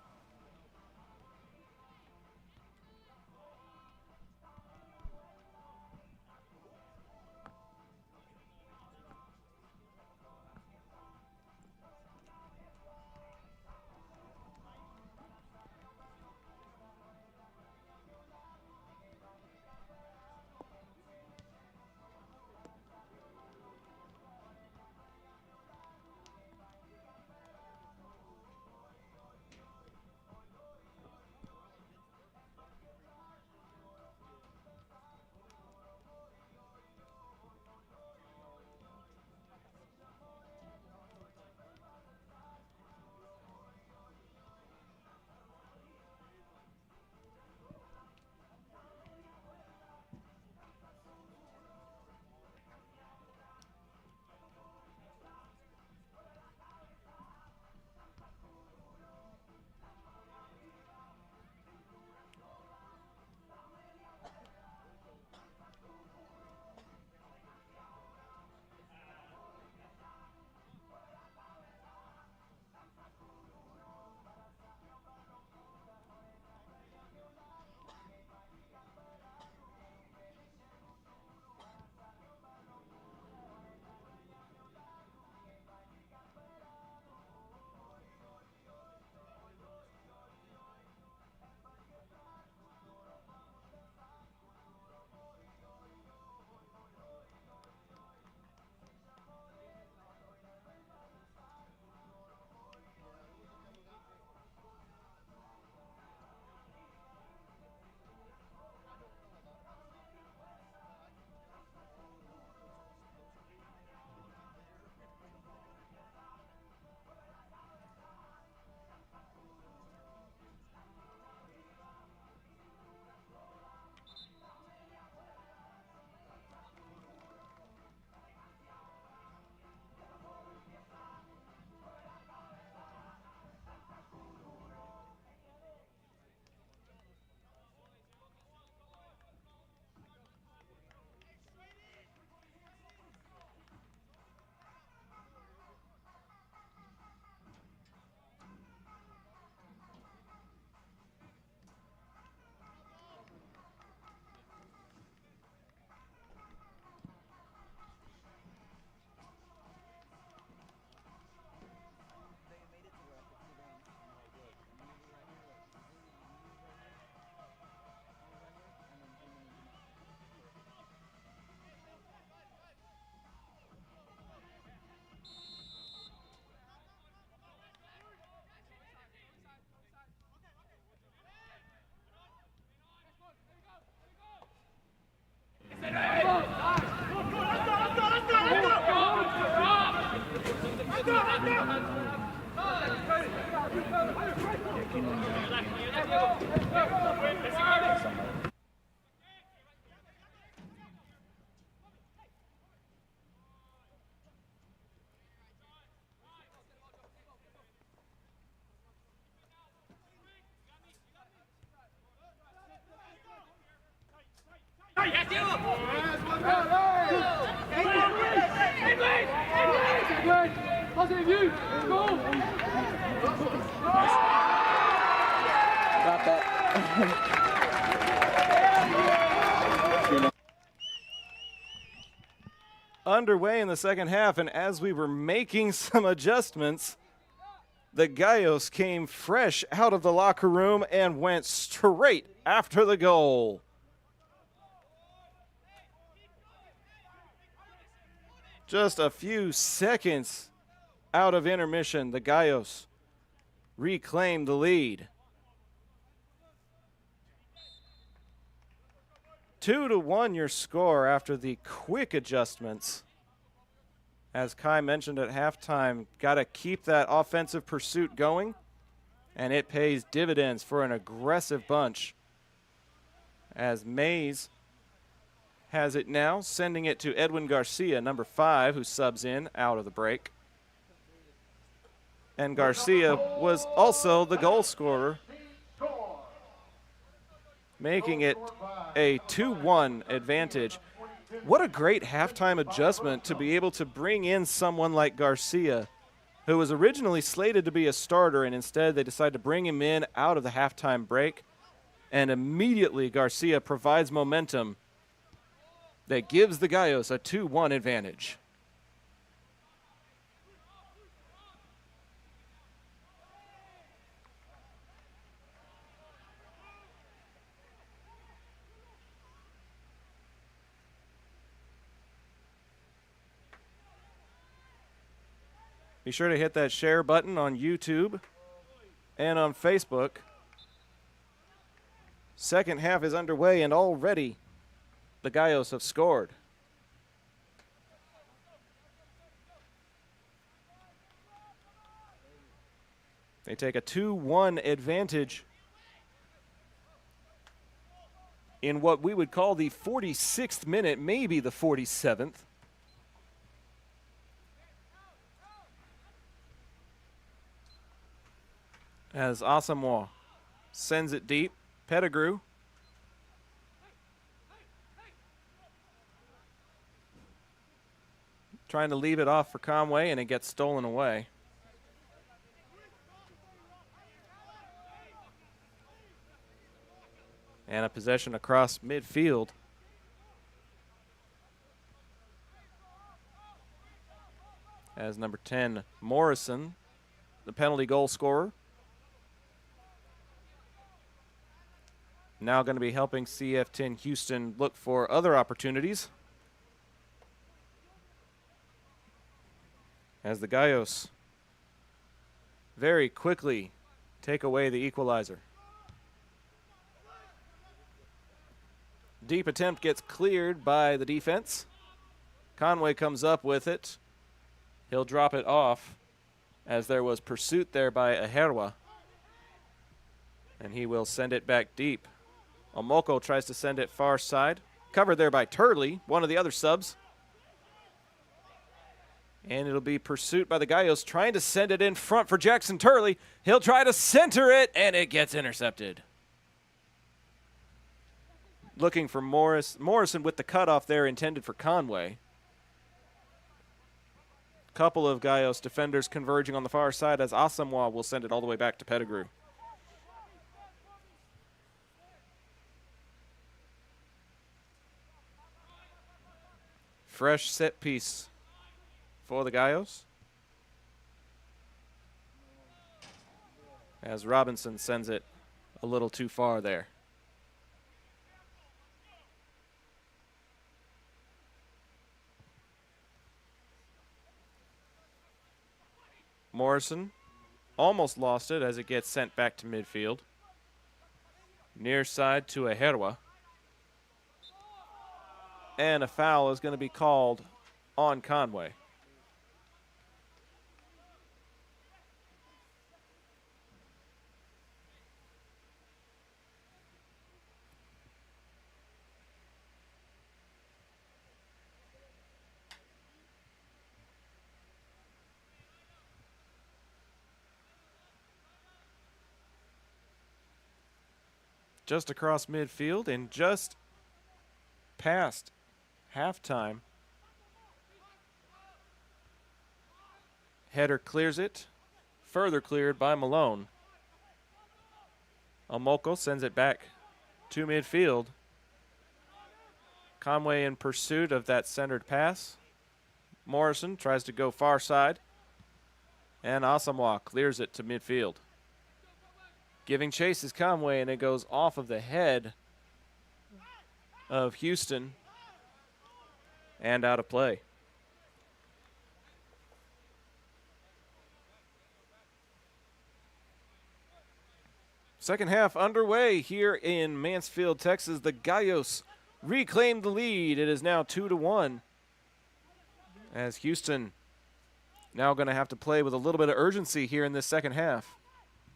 Positive view. Go. Got that. Underway in the second half, and as we were making some adjustments, the Gallos came fresh out of the locker room and went straight after the goal. Just a few seconds out of intermission, the Gallos reclaimed the lead. 2-1 your score after the quick adjustments. As Kai mentioned at halftime, got to keep that offensive pursuit going, and it pays dividends for an aggressive bunch. As Mays has it now, sending it to Edwin Garcia, number 5, who subs in out of the break. And Garcia was also the goal scorer, making it a 2-1 advantage. What a great halftime adjustment to be able to bring in someone like Garcia, who was originally slated to be a starter, and instead they decided to bring him in out of the halftime break. And immediately Garcia provides momentum that gives the Gallos a 2-1 advantage. Be sure to hit that share button on YouTube and on Facebook. Second half is underway, and already the Gallos have scored. They take a 2-1 advantage in what we would call the 46th minute, maybe the 47th. As Asamoah sends it deep, Pettigrew trying to leave it off for Conway, and it gets stolen away. And a possession across midfield. As number 10, Morrison, the penalty goal scorer, now going to be helping CF10 Houston look for other opportunities. As the Gallos very quickly take away the equalizer. Deep attempt gets cleared by the defense. Conway comes up with it. He'll drop it off as there was pursuit there by Aherwa. And he will send it back deep. Omoko tries to send it far side. Covered there by Turley, one of the other subs. And it'll be pursuit by the Gallos, trying to send it in front for Jackson Turley. He'll try to center it, and it gets intercepted. Looking for Morrison with the cutoff there intended for Conway. Couple of Gallos defenders converging on the far side as Asamoah will send it all the way back to Pettigrew. Fresh set piece for the Gallos, as Robinson sends it a little too far there. Morrison almost lost it as it gets sent back to midfield. Near side to Aherwa. And a foul is going to be called on Conway. just across midfield and just past halftime. Header clears it. Further cleared by Malone. Omoko sends it back to midfield. Conway in pursuit of that centered pass. Morrison tries to go far side. And Asamoah clears it to midfield. Giving chase is Conway, and it goes off of the head of Houston and out of play. Second half underway here in Mansfield, Texas. The Gallos reclaimed the lead. It is now 2-1. As Houston now going to have to play with a little bit of urgency here in this second half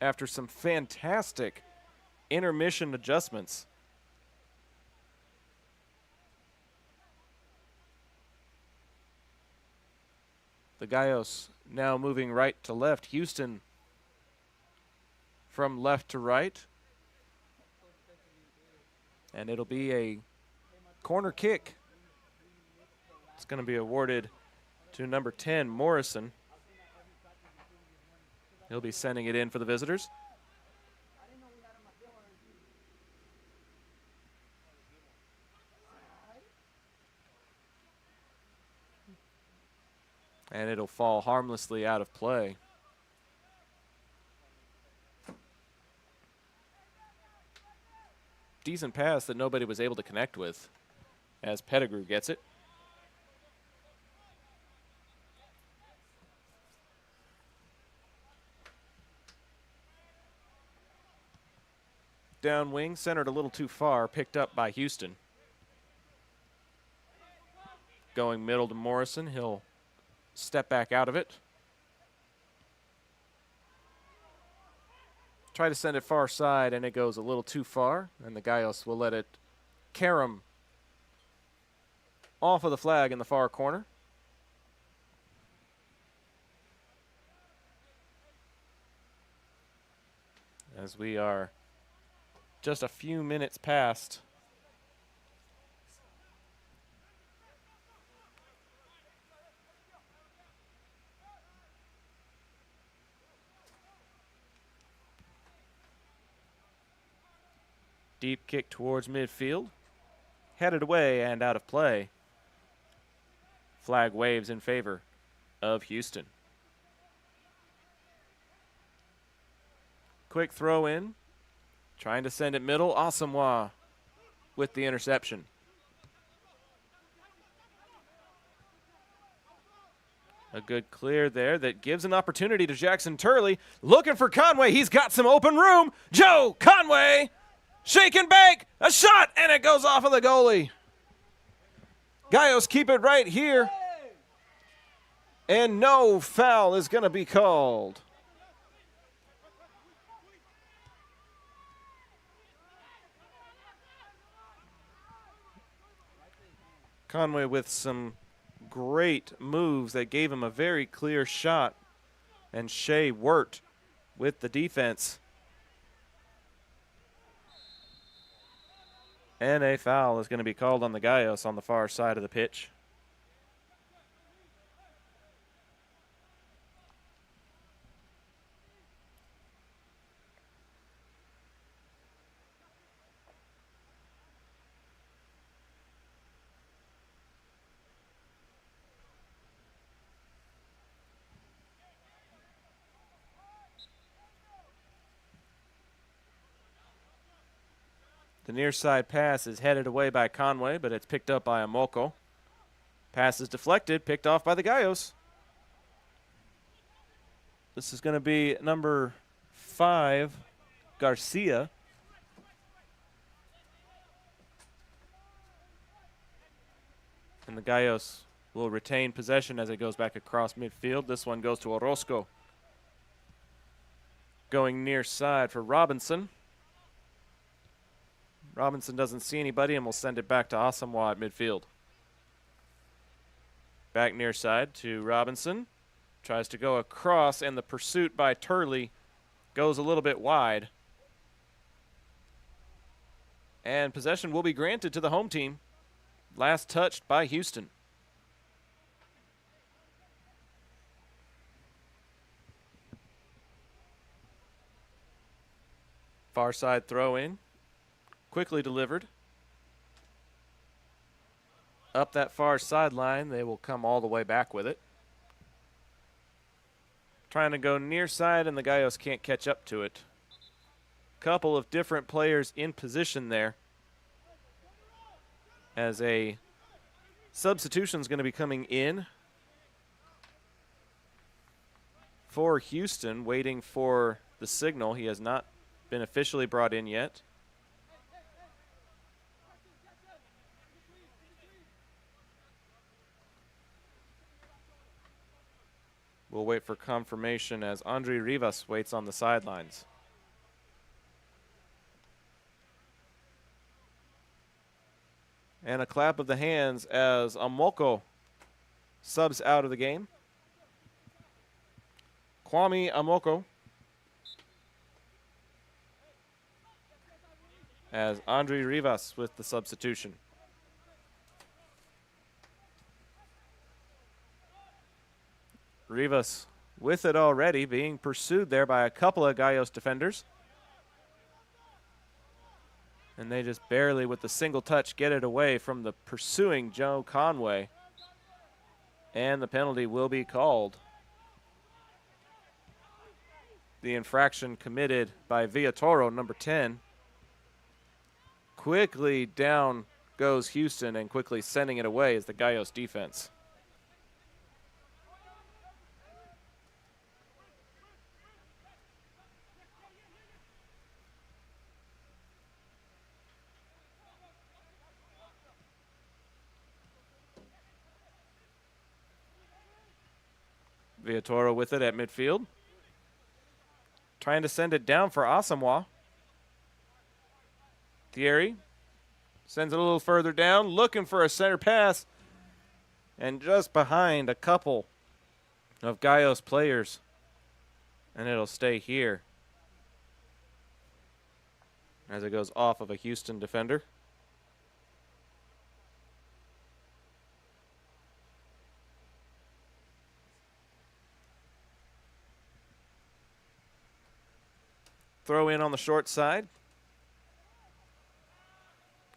after some fantastic intermission adjustments. The Gallos now moving right to left. Houston from left to right. And it'll be a corner kick. It's going to be awarded to number 10, Morrison. He'll be sending it in for the visitors. And it'll fall harmlessly out of play. Decent pass that nobody was able to connect with as Pettigrew gets it. Down wing, centered a little too far, picked up by Houston. Going middle to Morrison, he'll step back out of it. Try to send it far side, and it goes a little too far, and the Gallos will let it carom off of the flag in the far corner. As we are just a few minutes past deep kick towards midfield. Headed away and out of play. Flag waves in favor of Houston. Quick throw in. Trying to send it middle. Asamoah with the interception. A good clear there that gives an opportunity to Jackson Turley. Looking for Conway. He's got some open room. Joe Conway. Shake and bake, a shot, and it goes off of the goalie. Gallos keep it right here. And no foul is going to be called. Conway with some great moves that gave him a very clear shot. And Shea worked with the defense. And a foul is going to be called on the Gallos on the far side of the pitch. The near side pass is headed away by Conway, but it's picked up by Omoko. Pass is deflected, picked off by the Gallos. This is going to be number 5, Garcia. And the Gallos will retain possession as it goes back across midfield. This one goes to Orozco. Going near side for Robinson. Robinson doesn't see anybody and will send it back to Asamoah at midfield. Back near side to Robinson. Tries to go across, and the pursuit by Turley goes a little bit wide. And possession will be granted to the home team. Last touched by Houston. Far side throw in. Quickly delivered. Up that far sideline, they will come all the way back with it. Trying to go near side, and the Gallos can't catch up to it. Couple of different players in position there, as a substitution is going to be coming in for Houston, waiting for the signal. He has not been officially brought in yet. We'll wait for confirmation as Andre Rivas waits on the sidelines. And a clap of the hands as Amoko subs out of the game. Kwame Amoko as Andre Rivas with the substitution. Rivas with it already, being pursued there by a couple of Gallos defenders. And they just barely, with the single touch, get it away from the pursuing Joe Conway. And the penalty will be called. The infraction committed by Villatoro, number 10. Quickly down goes Houston, and quickly sending it away is the Gallos defense. Villatoro with it at midfield. Trying to send it down for Asamoah. Thierry sends it a little further down, looking for a center pass. And just behind a couple of Gallos players. And it'll stay here as it goes off of a Houston defender. Throw in on the short side.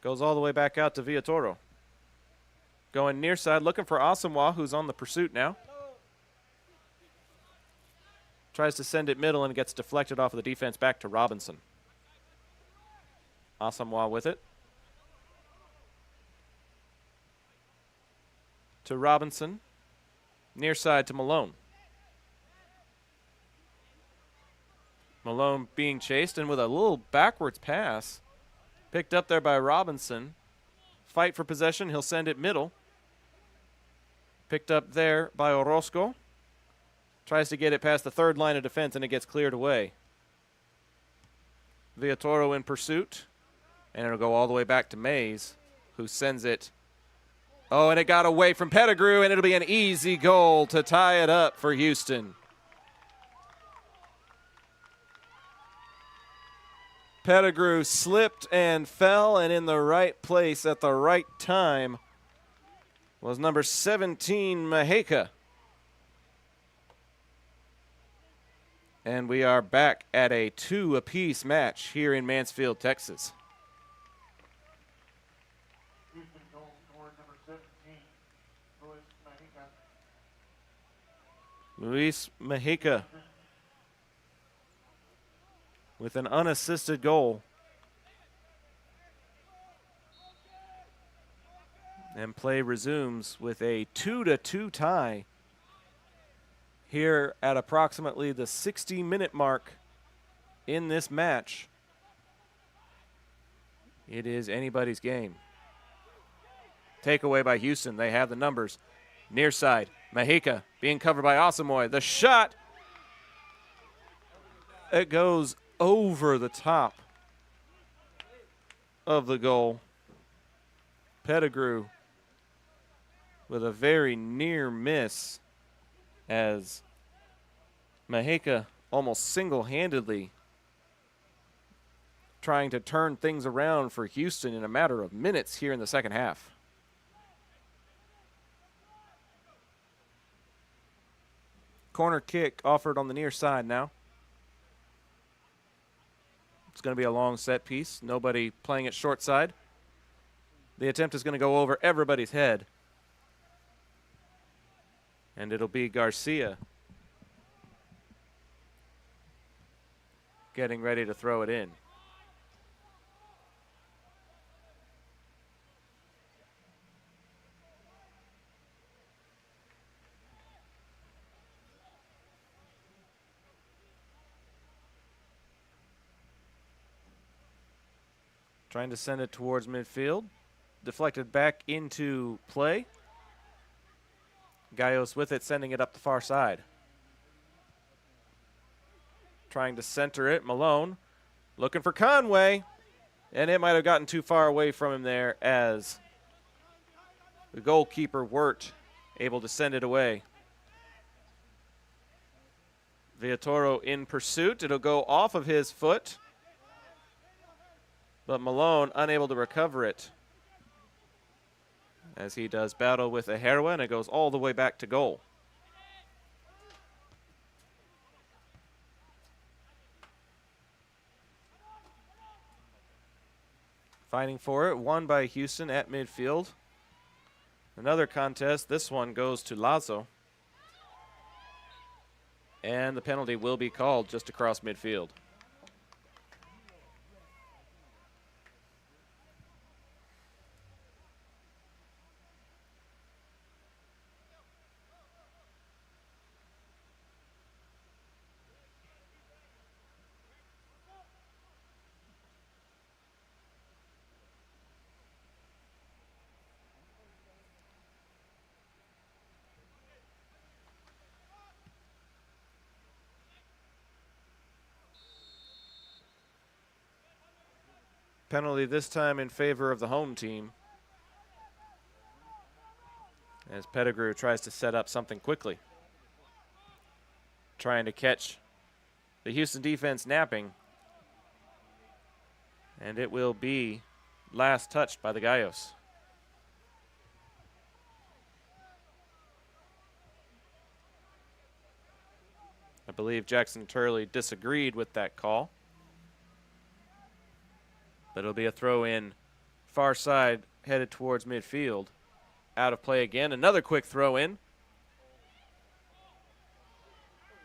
Goes all the way back out to Villatoro. Going near side, looking for Asamoah, who's on the pursuit now. Tries to send it middle and gets deflected off of the defense back to Robinson. Asamoah with it. To Robinson. Near side to Malone. Malone being chased, and with a little backwards pass. Picked up there by Robinson. Fight for possession. He'll send it middle. Picked up there by Orozco. Tries to get it past the third line of defense, and it gets cleared away. Villatoro in pursuit. And it'll go all the way back to Mays, who sends it. Oh, and it got away from Pettigrew, and it'll be an easy goal to tie it up for Houston. Pettigrew slipped and fell, and in the right place at the right time was number 17, Maheka. And we are back at a 2-apiece match here in Mansfield, Texas. Houston goal scorer number 17, Luis Maheka. Luis Maheka with an unassisted goal. And play resumes with a 2-2 tie here at approximately the 60-minute mark in this match. It is anybody's game. Takeaway by Houston. They have the numbers. Near side, Maheka being covered by Asamoah. The shot, it goes over the top of the goal. Pettigrew with a very near miss as Maheka almost single-handedly trying to turn things around for Houston in a matter of minutes here in the second half. Corner kick offered on the near side now. It's going to be a long set piece. Nobody playing it short side. The attempt is going to go over everybody's head. And it'll be Garcia getting ready to throw it in. Trying to send it towards midfield. Deflected back into play. Gallos with it, sending it up the far side. Trying to center it. Malone looking for Conway. And it might have gotten too far away from him there as the goalkeeper Wirt able to send it away. Villatoro in pursuit. It'll go off of his foot. But Malone unable to recover it as he does battle with Aherwa, and it goes all the way back to goal. Fighting for it, won by Houston at midfield. Another contest, this one goes to Lazo. And the penalty will be called just across midfield. Penalty this time in favor of the home team as Pettigrew tries to set up something quickly. Trying to catch the Houston defense napping. And it will be last touched by the Gallos. I believe Jackson Turley disagreed with that call. But it'll be a throw in far side headed towards midfield. Out of play again. Another quick throw in.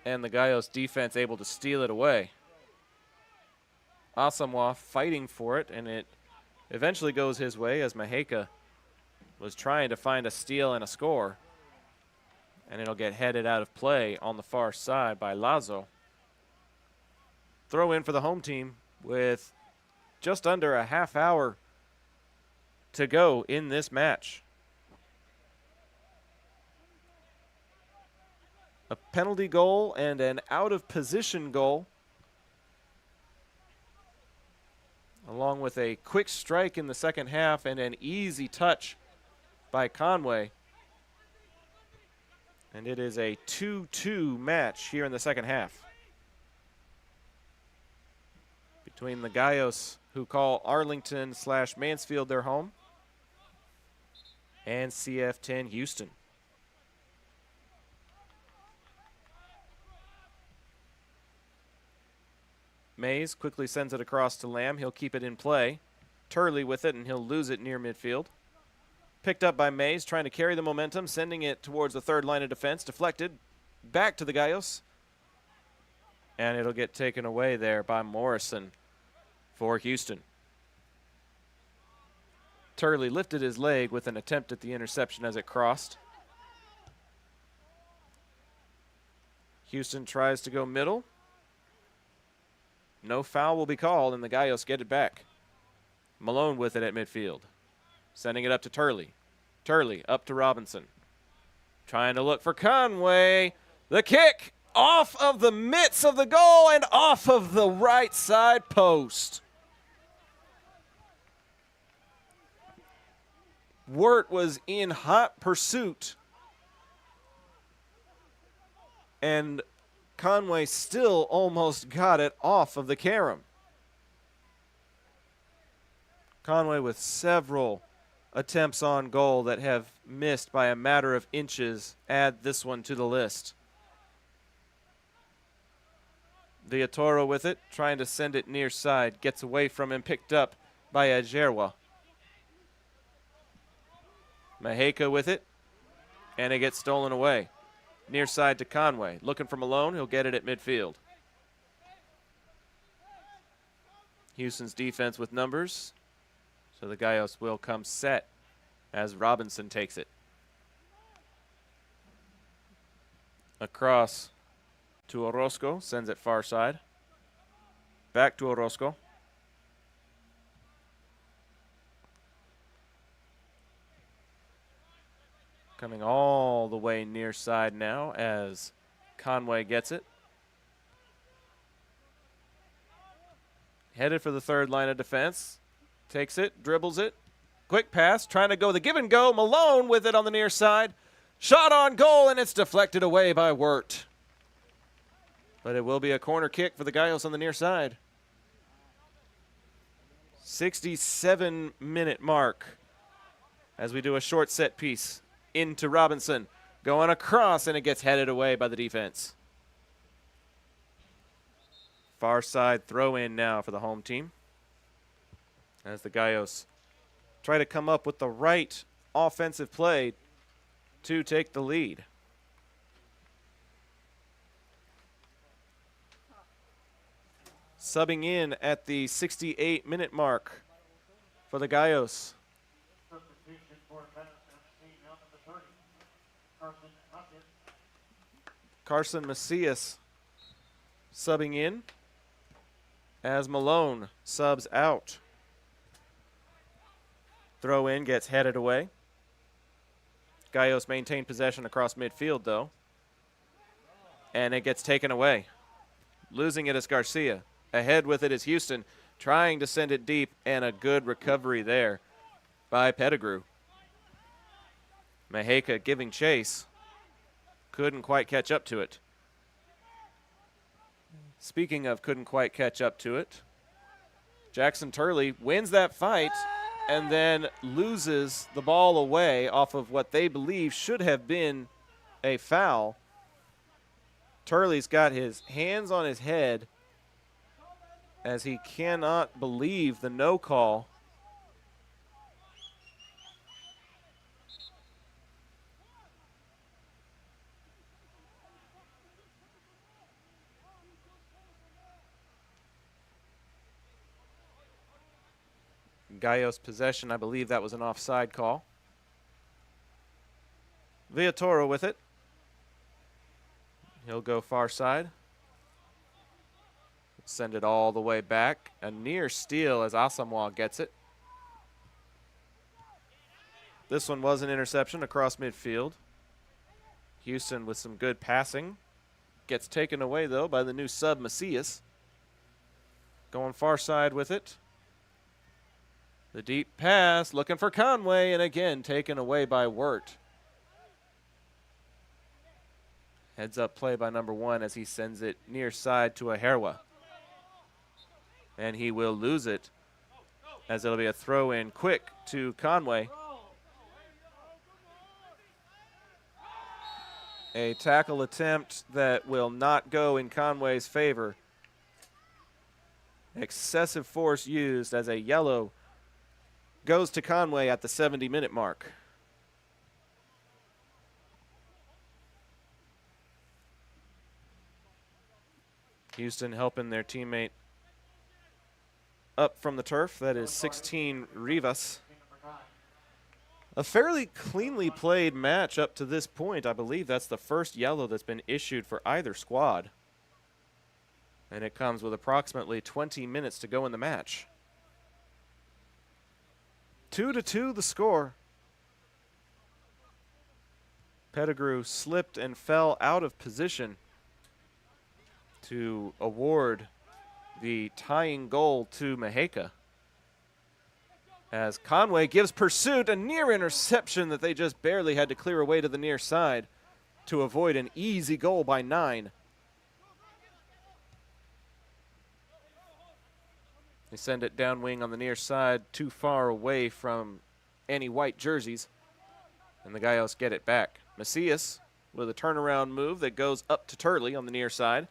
And the Gallos defense able to steal it away. Asamoah fighting for it, and it eventually goes his way as Maheka was trying to find a steal and a score. And it'll get headed out of play on the far side by Lazo. Throw in for the home team with just under a half hour to go in this match. A penalty goal and an out of position goal, along with a quick strike in the second half and an easy touch by Conway. And it is a 2-2 match here in the second half between the Gallos, who call Arlington/Mansfield their home, and CF10 Houston. Mays quickly sends it across to Lamb. He'll keep it in play. Turley with it, and he'll lose it near midfield. Picked up by Mays, trying to carry the momentum, sending it towards the third line of defense. Deflected back to the Gallos. And it'll get taken away there by Morrison for Houston. Turley lifted his leg with an attempt at the interception as it crossed. Houston tries to go middle. No foul will be called, and the Gallos get it back. Malone with it at midfield. Sending it up to Turley. Turley up to Robinson. Trying to look for Conway. The kick off of the mitts of the goal and off of the right side post. Wirt was in hot pursuit. And Conway still almost got it off of the carom. Conway with several attempts on goal that have missed by a matter of inches. Add this one to the list. Villatoro with it, trying to send it near side. Gets away from him, picked up by Ajerwa. Maheka with it, and it gets stolen away. Near side to Conway. Looking for Malone, he'll get it at midfield. Houston's defense with numbers, so the Gallos will come set as Robinson takes it. Across to Orozco, sends it far side. Back to Orozco. Coming all the way near side now as Conway gets it. Headed for the third line of defense. Takes it, dribbles it. Quick pass, trying to go the give and go. Malone with it on the near side. Shot on goal, and it's deflected away by Wirt. But it will be a corner kick for the Gallos on the near side. 67-minute mark as we do a short set piece into Robinson. Going across, and it gets headed away by the defense. Far side throw in now for the home team as the Gallos try to come up with the right offensive play to take the lead. Subbing in at the 68-minute mark for the Gallos. Substitution for Gallos FC, now number 30, Carson Macias subbing in as Malone subs out. Throw in gets headed away. Gallos maintain possession across midfield though. And it gets taken away. Losing it is Garcia. Ahead with it is Houston, trying to send it deep, and a good recovery there by Pettigrew. Maheka giving chase. Couldn't quite catch up to it. Speaking of couldn't quite catch up to it, Jackson Turley wins that fight and then loses the ball away off of what they believe should have been a foul. Turley's got his hands on his head as he cannot believe the no call. Gallos possession, I believe that was an offside call. Villatoro with it. He'll go far side. Send it all the way back. A near steal as Asamoah gets it. This one was an interception across midfield. Houston with some good passing. Gets taken away, though, by the new sub, Macias. Going far side with it. The deep pass, looking for Conway, and again taken away by Wirt. Heads up play by number 1 as he sends it near side to Ajerwa. And he will lose it as it'll be a throw in quick to Conway. A tackle attempt that will not go in Conway's favor. Excessive force used as a yellow goes to Conway at the 70-minute mark. Houston helping their teammate up from the turf. That is 16 Rivas. A fairly cleanly played match up to this point. I believe that's the first yellow that's been issued for either squad. And it comes with approximately 20 minutes to go in the match. 2-2 the score. Pettigrew slipped and fell out of position to award the tying goal to Maheka. As Conway gives pursuit, a near interception that they just barely had to clear away to the near side to avoid an easy goal by 9. They send it down wing on the near side, too far away from any white jerseys. And the Gallos get it back. Macias with a turnaround move that goes up to Turley on the near side.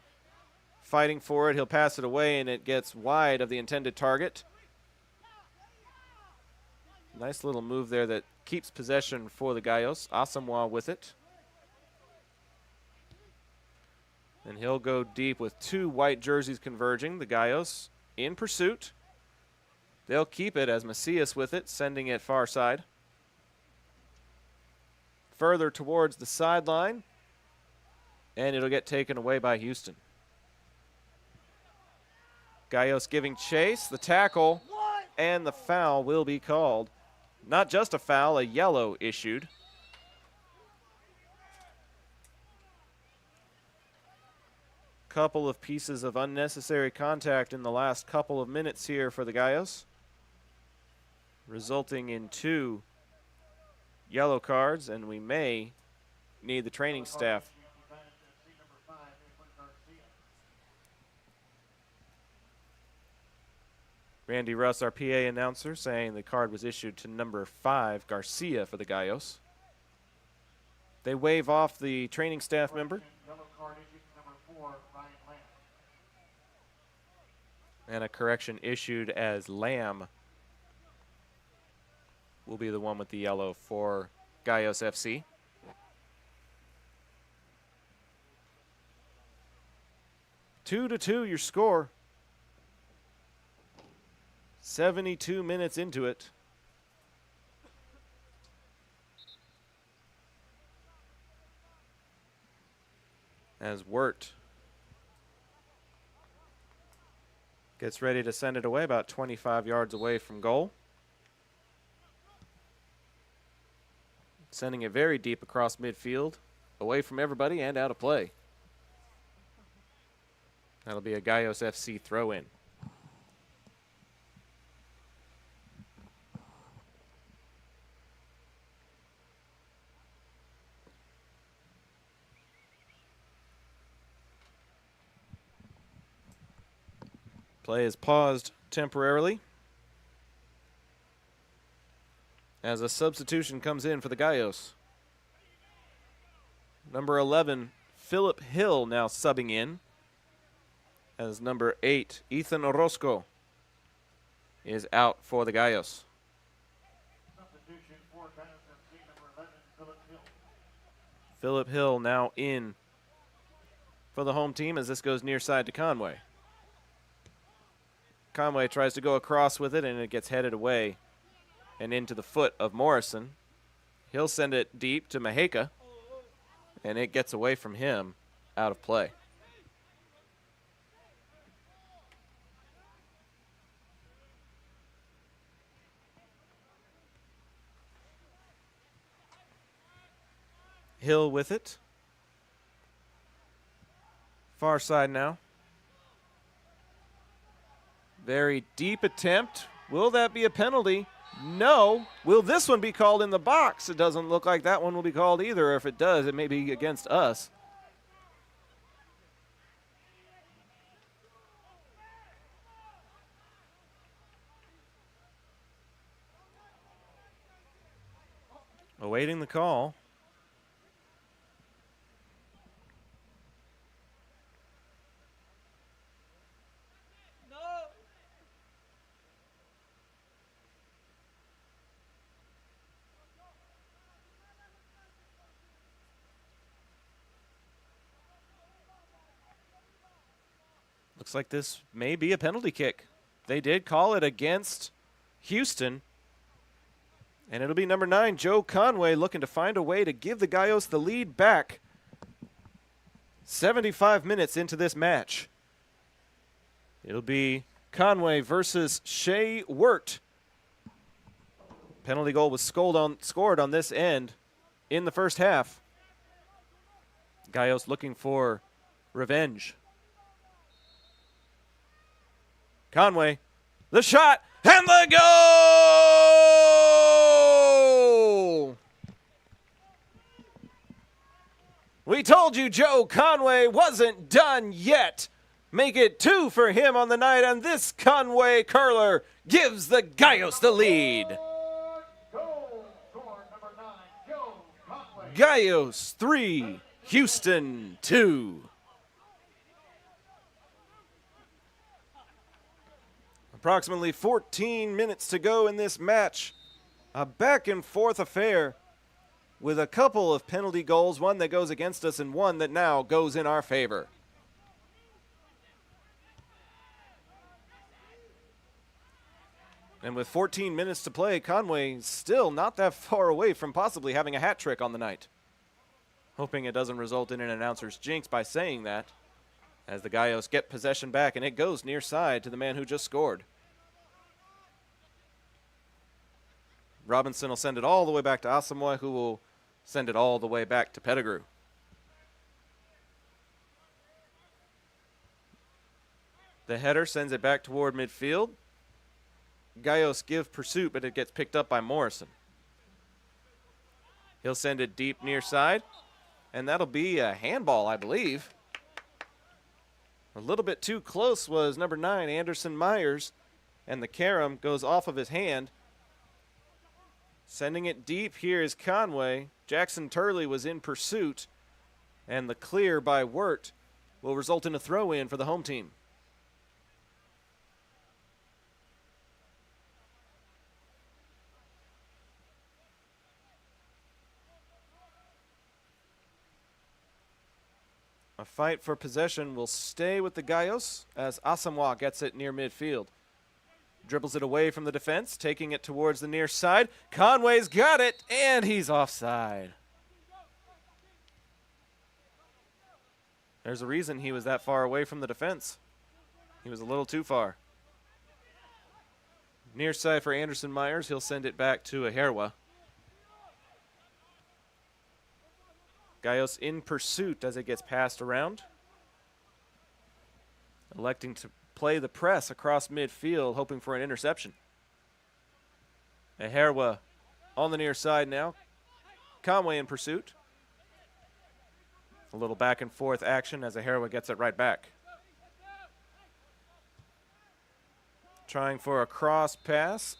Fighting for it, he'll pass it away, and it gets wide of the intended target. Nice little move there that keeps possession for the Gallos. Asamoah with it. And he'll go deep with two white jerseys converging. The Gallos in pursuit. They'll keep it as Macias with it, sending it far side. Further towards the sideline. And it'll get taken away by Houston. Gallos giving chase. The tackle and the foul will be called. Not just a foul, a yellow issued. Couple of pieces of unnecessary contact in the last couple of minutes here for the Gallos, resulting in 2 yellow cards, and we may need the training staff. Randy Russ, our PA announcer, saying the card was issued to number 5, Garcia, for the Gallos. They wave off the training staff member. Yellow card issued to number 4, Ryan Lamb. And a correction issued as Lamb will be the one with the yellow for Gallos FC. Two to 2 your score. 72 minutes into it. As Wirt gets ready to send it away about 25 yards away from goal. Sending it very deep across midfield, away from everybody and out of play. That'll be a Gallos FC throw-in. Play is paused temporarily as a substitution comes in for the Gallos. Number 11, Philip Hill, now subbing in, as number 8, Ethan Orozco, is out for the Gallos. Substitution for Gallos FC, number 11, Philip Hill. Philip Hill now in for the home team as this goes near side to Conway. Conway tries to go across with it, and it gets headed away and into the foot of Morrison. He'll send it deep to Maheka, and it gets away from him out of play. Hill with it. Far side now. Very deep attempt. Will that be a penalty? No. Will this one be called in the box? It doesn't look like that one will be called either. If it does, it may be against us. Awaiting the call. Looks like this may be a penalty kick. They did call it against Houston. And it'll be number 9, Joe Conway, looking to find a way to give the Gallos the lead back. 75 minutes into this match. It'll be Conway versus Shea Wirt. Penalty goal was scored on this end in the first half. Gallos looking for revenge. Conway, the shot, and the goal! We told you Joe Conway wasn't done yet. make it 2 for him on the night, and this Conway curler gives the Gallos the lead. Goal scorer number 9, Joe Conway. Gallos 3, Houston 2. Approximately 14 minutes to go in this match. A back and forth affair with a couple of penalty goals, one that goes against us and one that now goes in our favor. And with 14 minutes to play, Conway still not that far away from possibly having a hat trick on the night. Hoping it doesn't result in an announcer's jinx by saying that, as the Gallos get possession back, and it goes near side to the man who just scored. Robinson will send it all the way back to Asamoah, who will send it all the way back to Pettigrew. The header sends it back toward midfield. Gallos give pursuit, but it gets picked up by Morrison. He'll send it deep near side, and that'll be a handball, I believe. A little bit too close was number 9, Anderson Myers, and the carom goes off of his hand. Sending it deep here is Conway. Jackson Turley was in pursuit, and the clear by Wirt will result in a throw-in for the home team. A fight for possession will stay with the Gallos as Asamoah gets it near midfield. Dribbles it away from the defense, taking it towards the near side. Conway's got it, and he's offside. There's a reason he was that far away from the defense. He was a little too far. Near side for Anderson Myers. He'll send it back to Aherwa. Gallos in pursuit as it gets passed around. Electing to play the press across midfield, hoping for an interception. Aherwa on the near side now. Conway in pursuit. A little back and forth action as Aherwa gets it right back. Trying for a cross pass,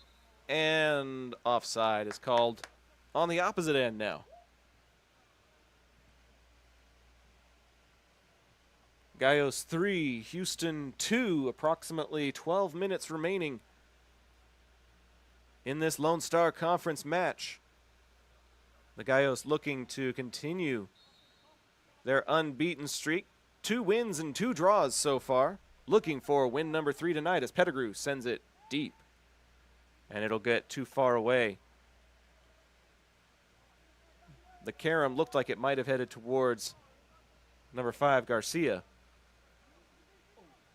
and offside is called on the opposite end now. Gallos 3, Houston 2, approximately 12 minutes remaining in this Lone Star Conference match. The Gallos looking to continue their unbeaten streak. 2 wins and 2 draws so far. Looking for win number 3 tonight as Pettigrew sends it deep. And it'll get too far away. The carom looked like it might have headed towards number 5, Garcia.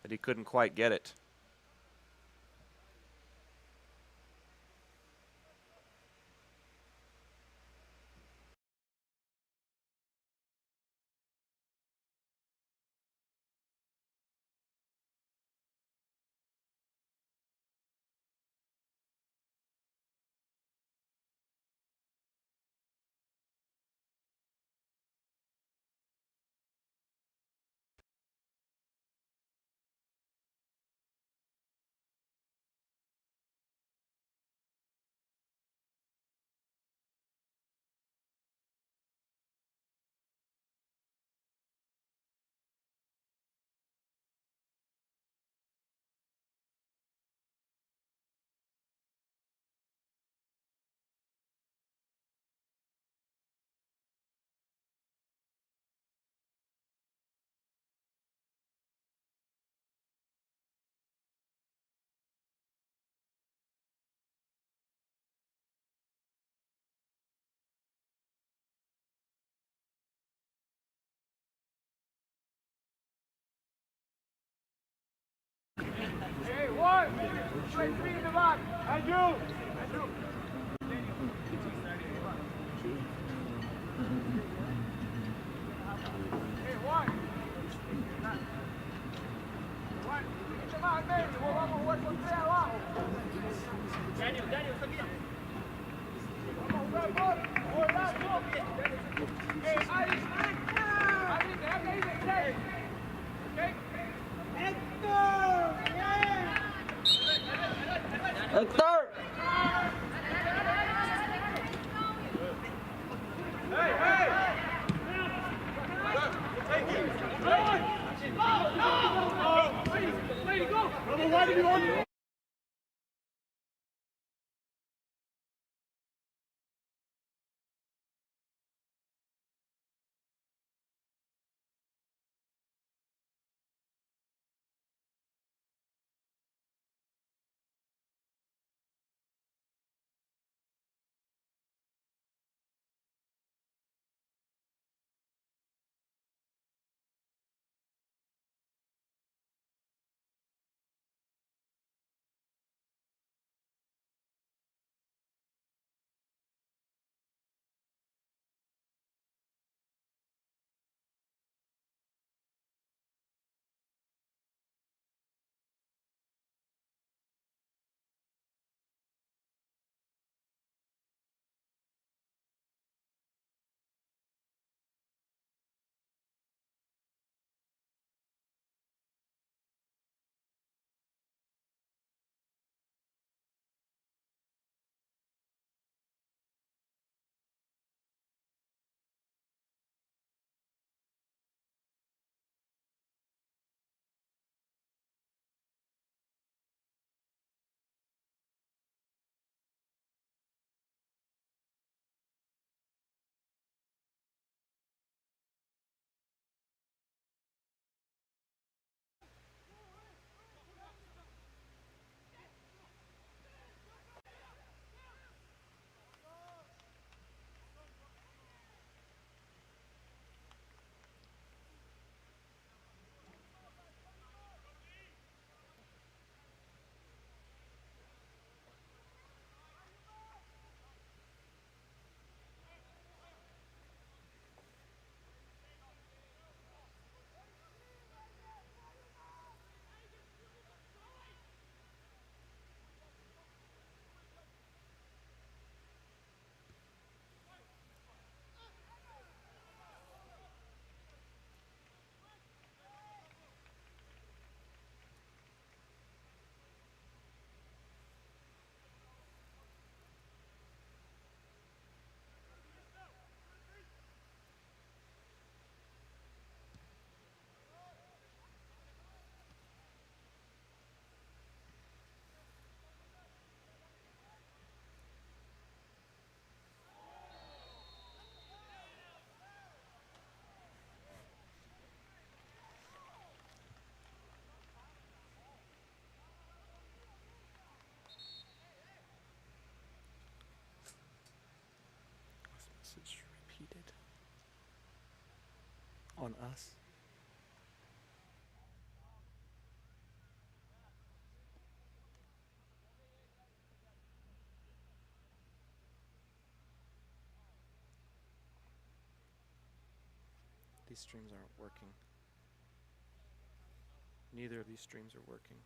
But he couldn't quite get it. Hey, 1, play 3 in the box. I do. Hey, 1. Este más al medio, vos vamos a jugar con 3 abajo. Daniel, seguida. Vamos a jugar por ahí, déjame ir de 6. ¿Ok? Hector! Message repeated on us. These streams aren't working. Neither of these streams are working.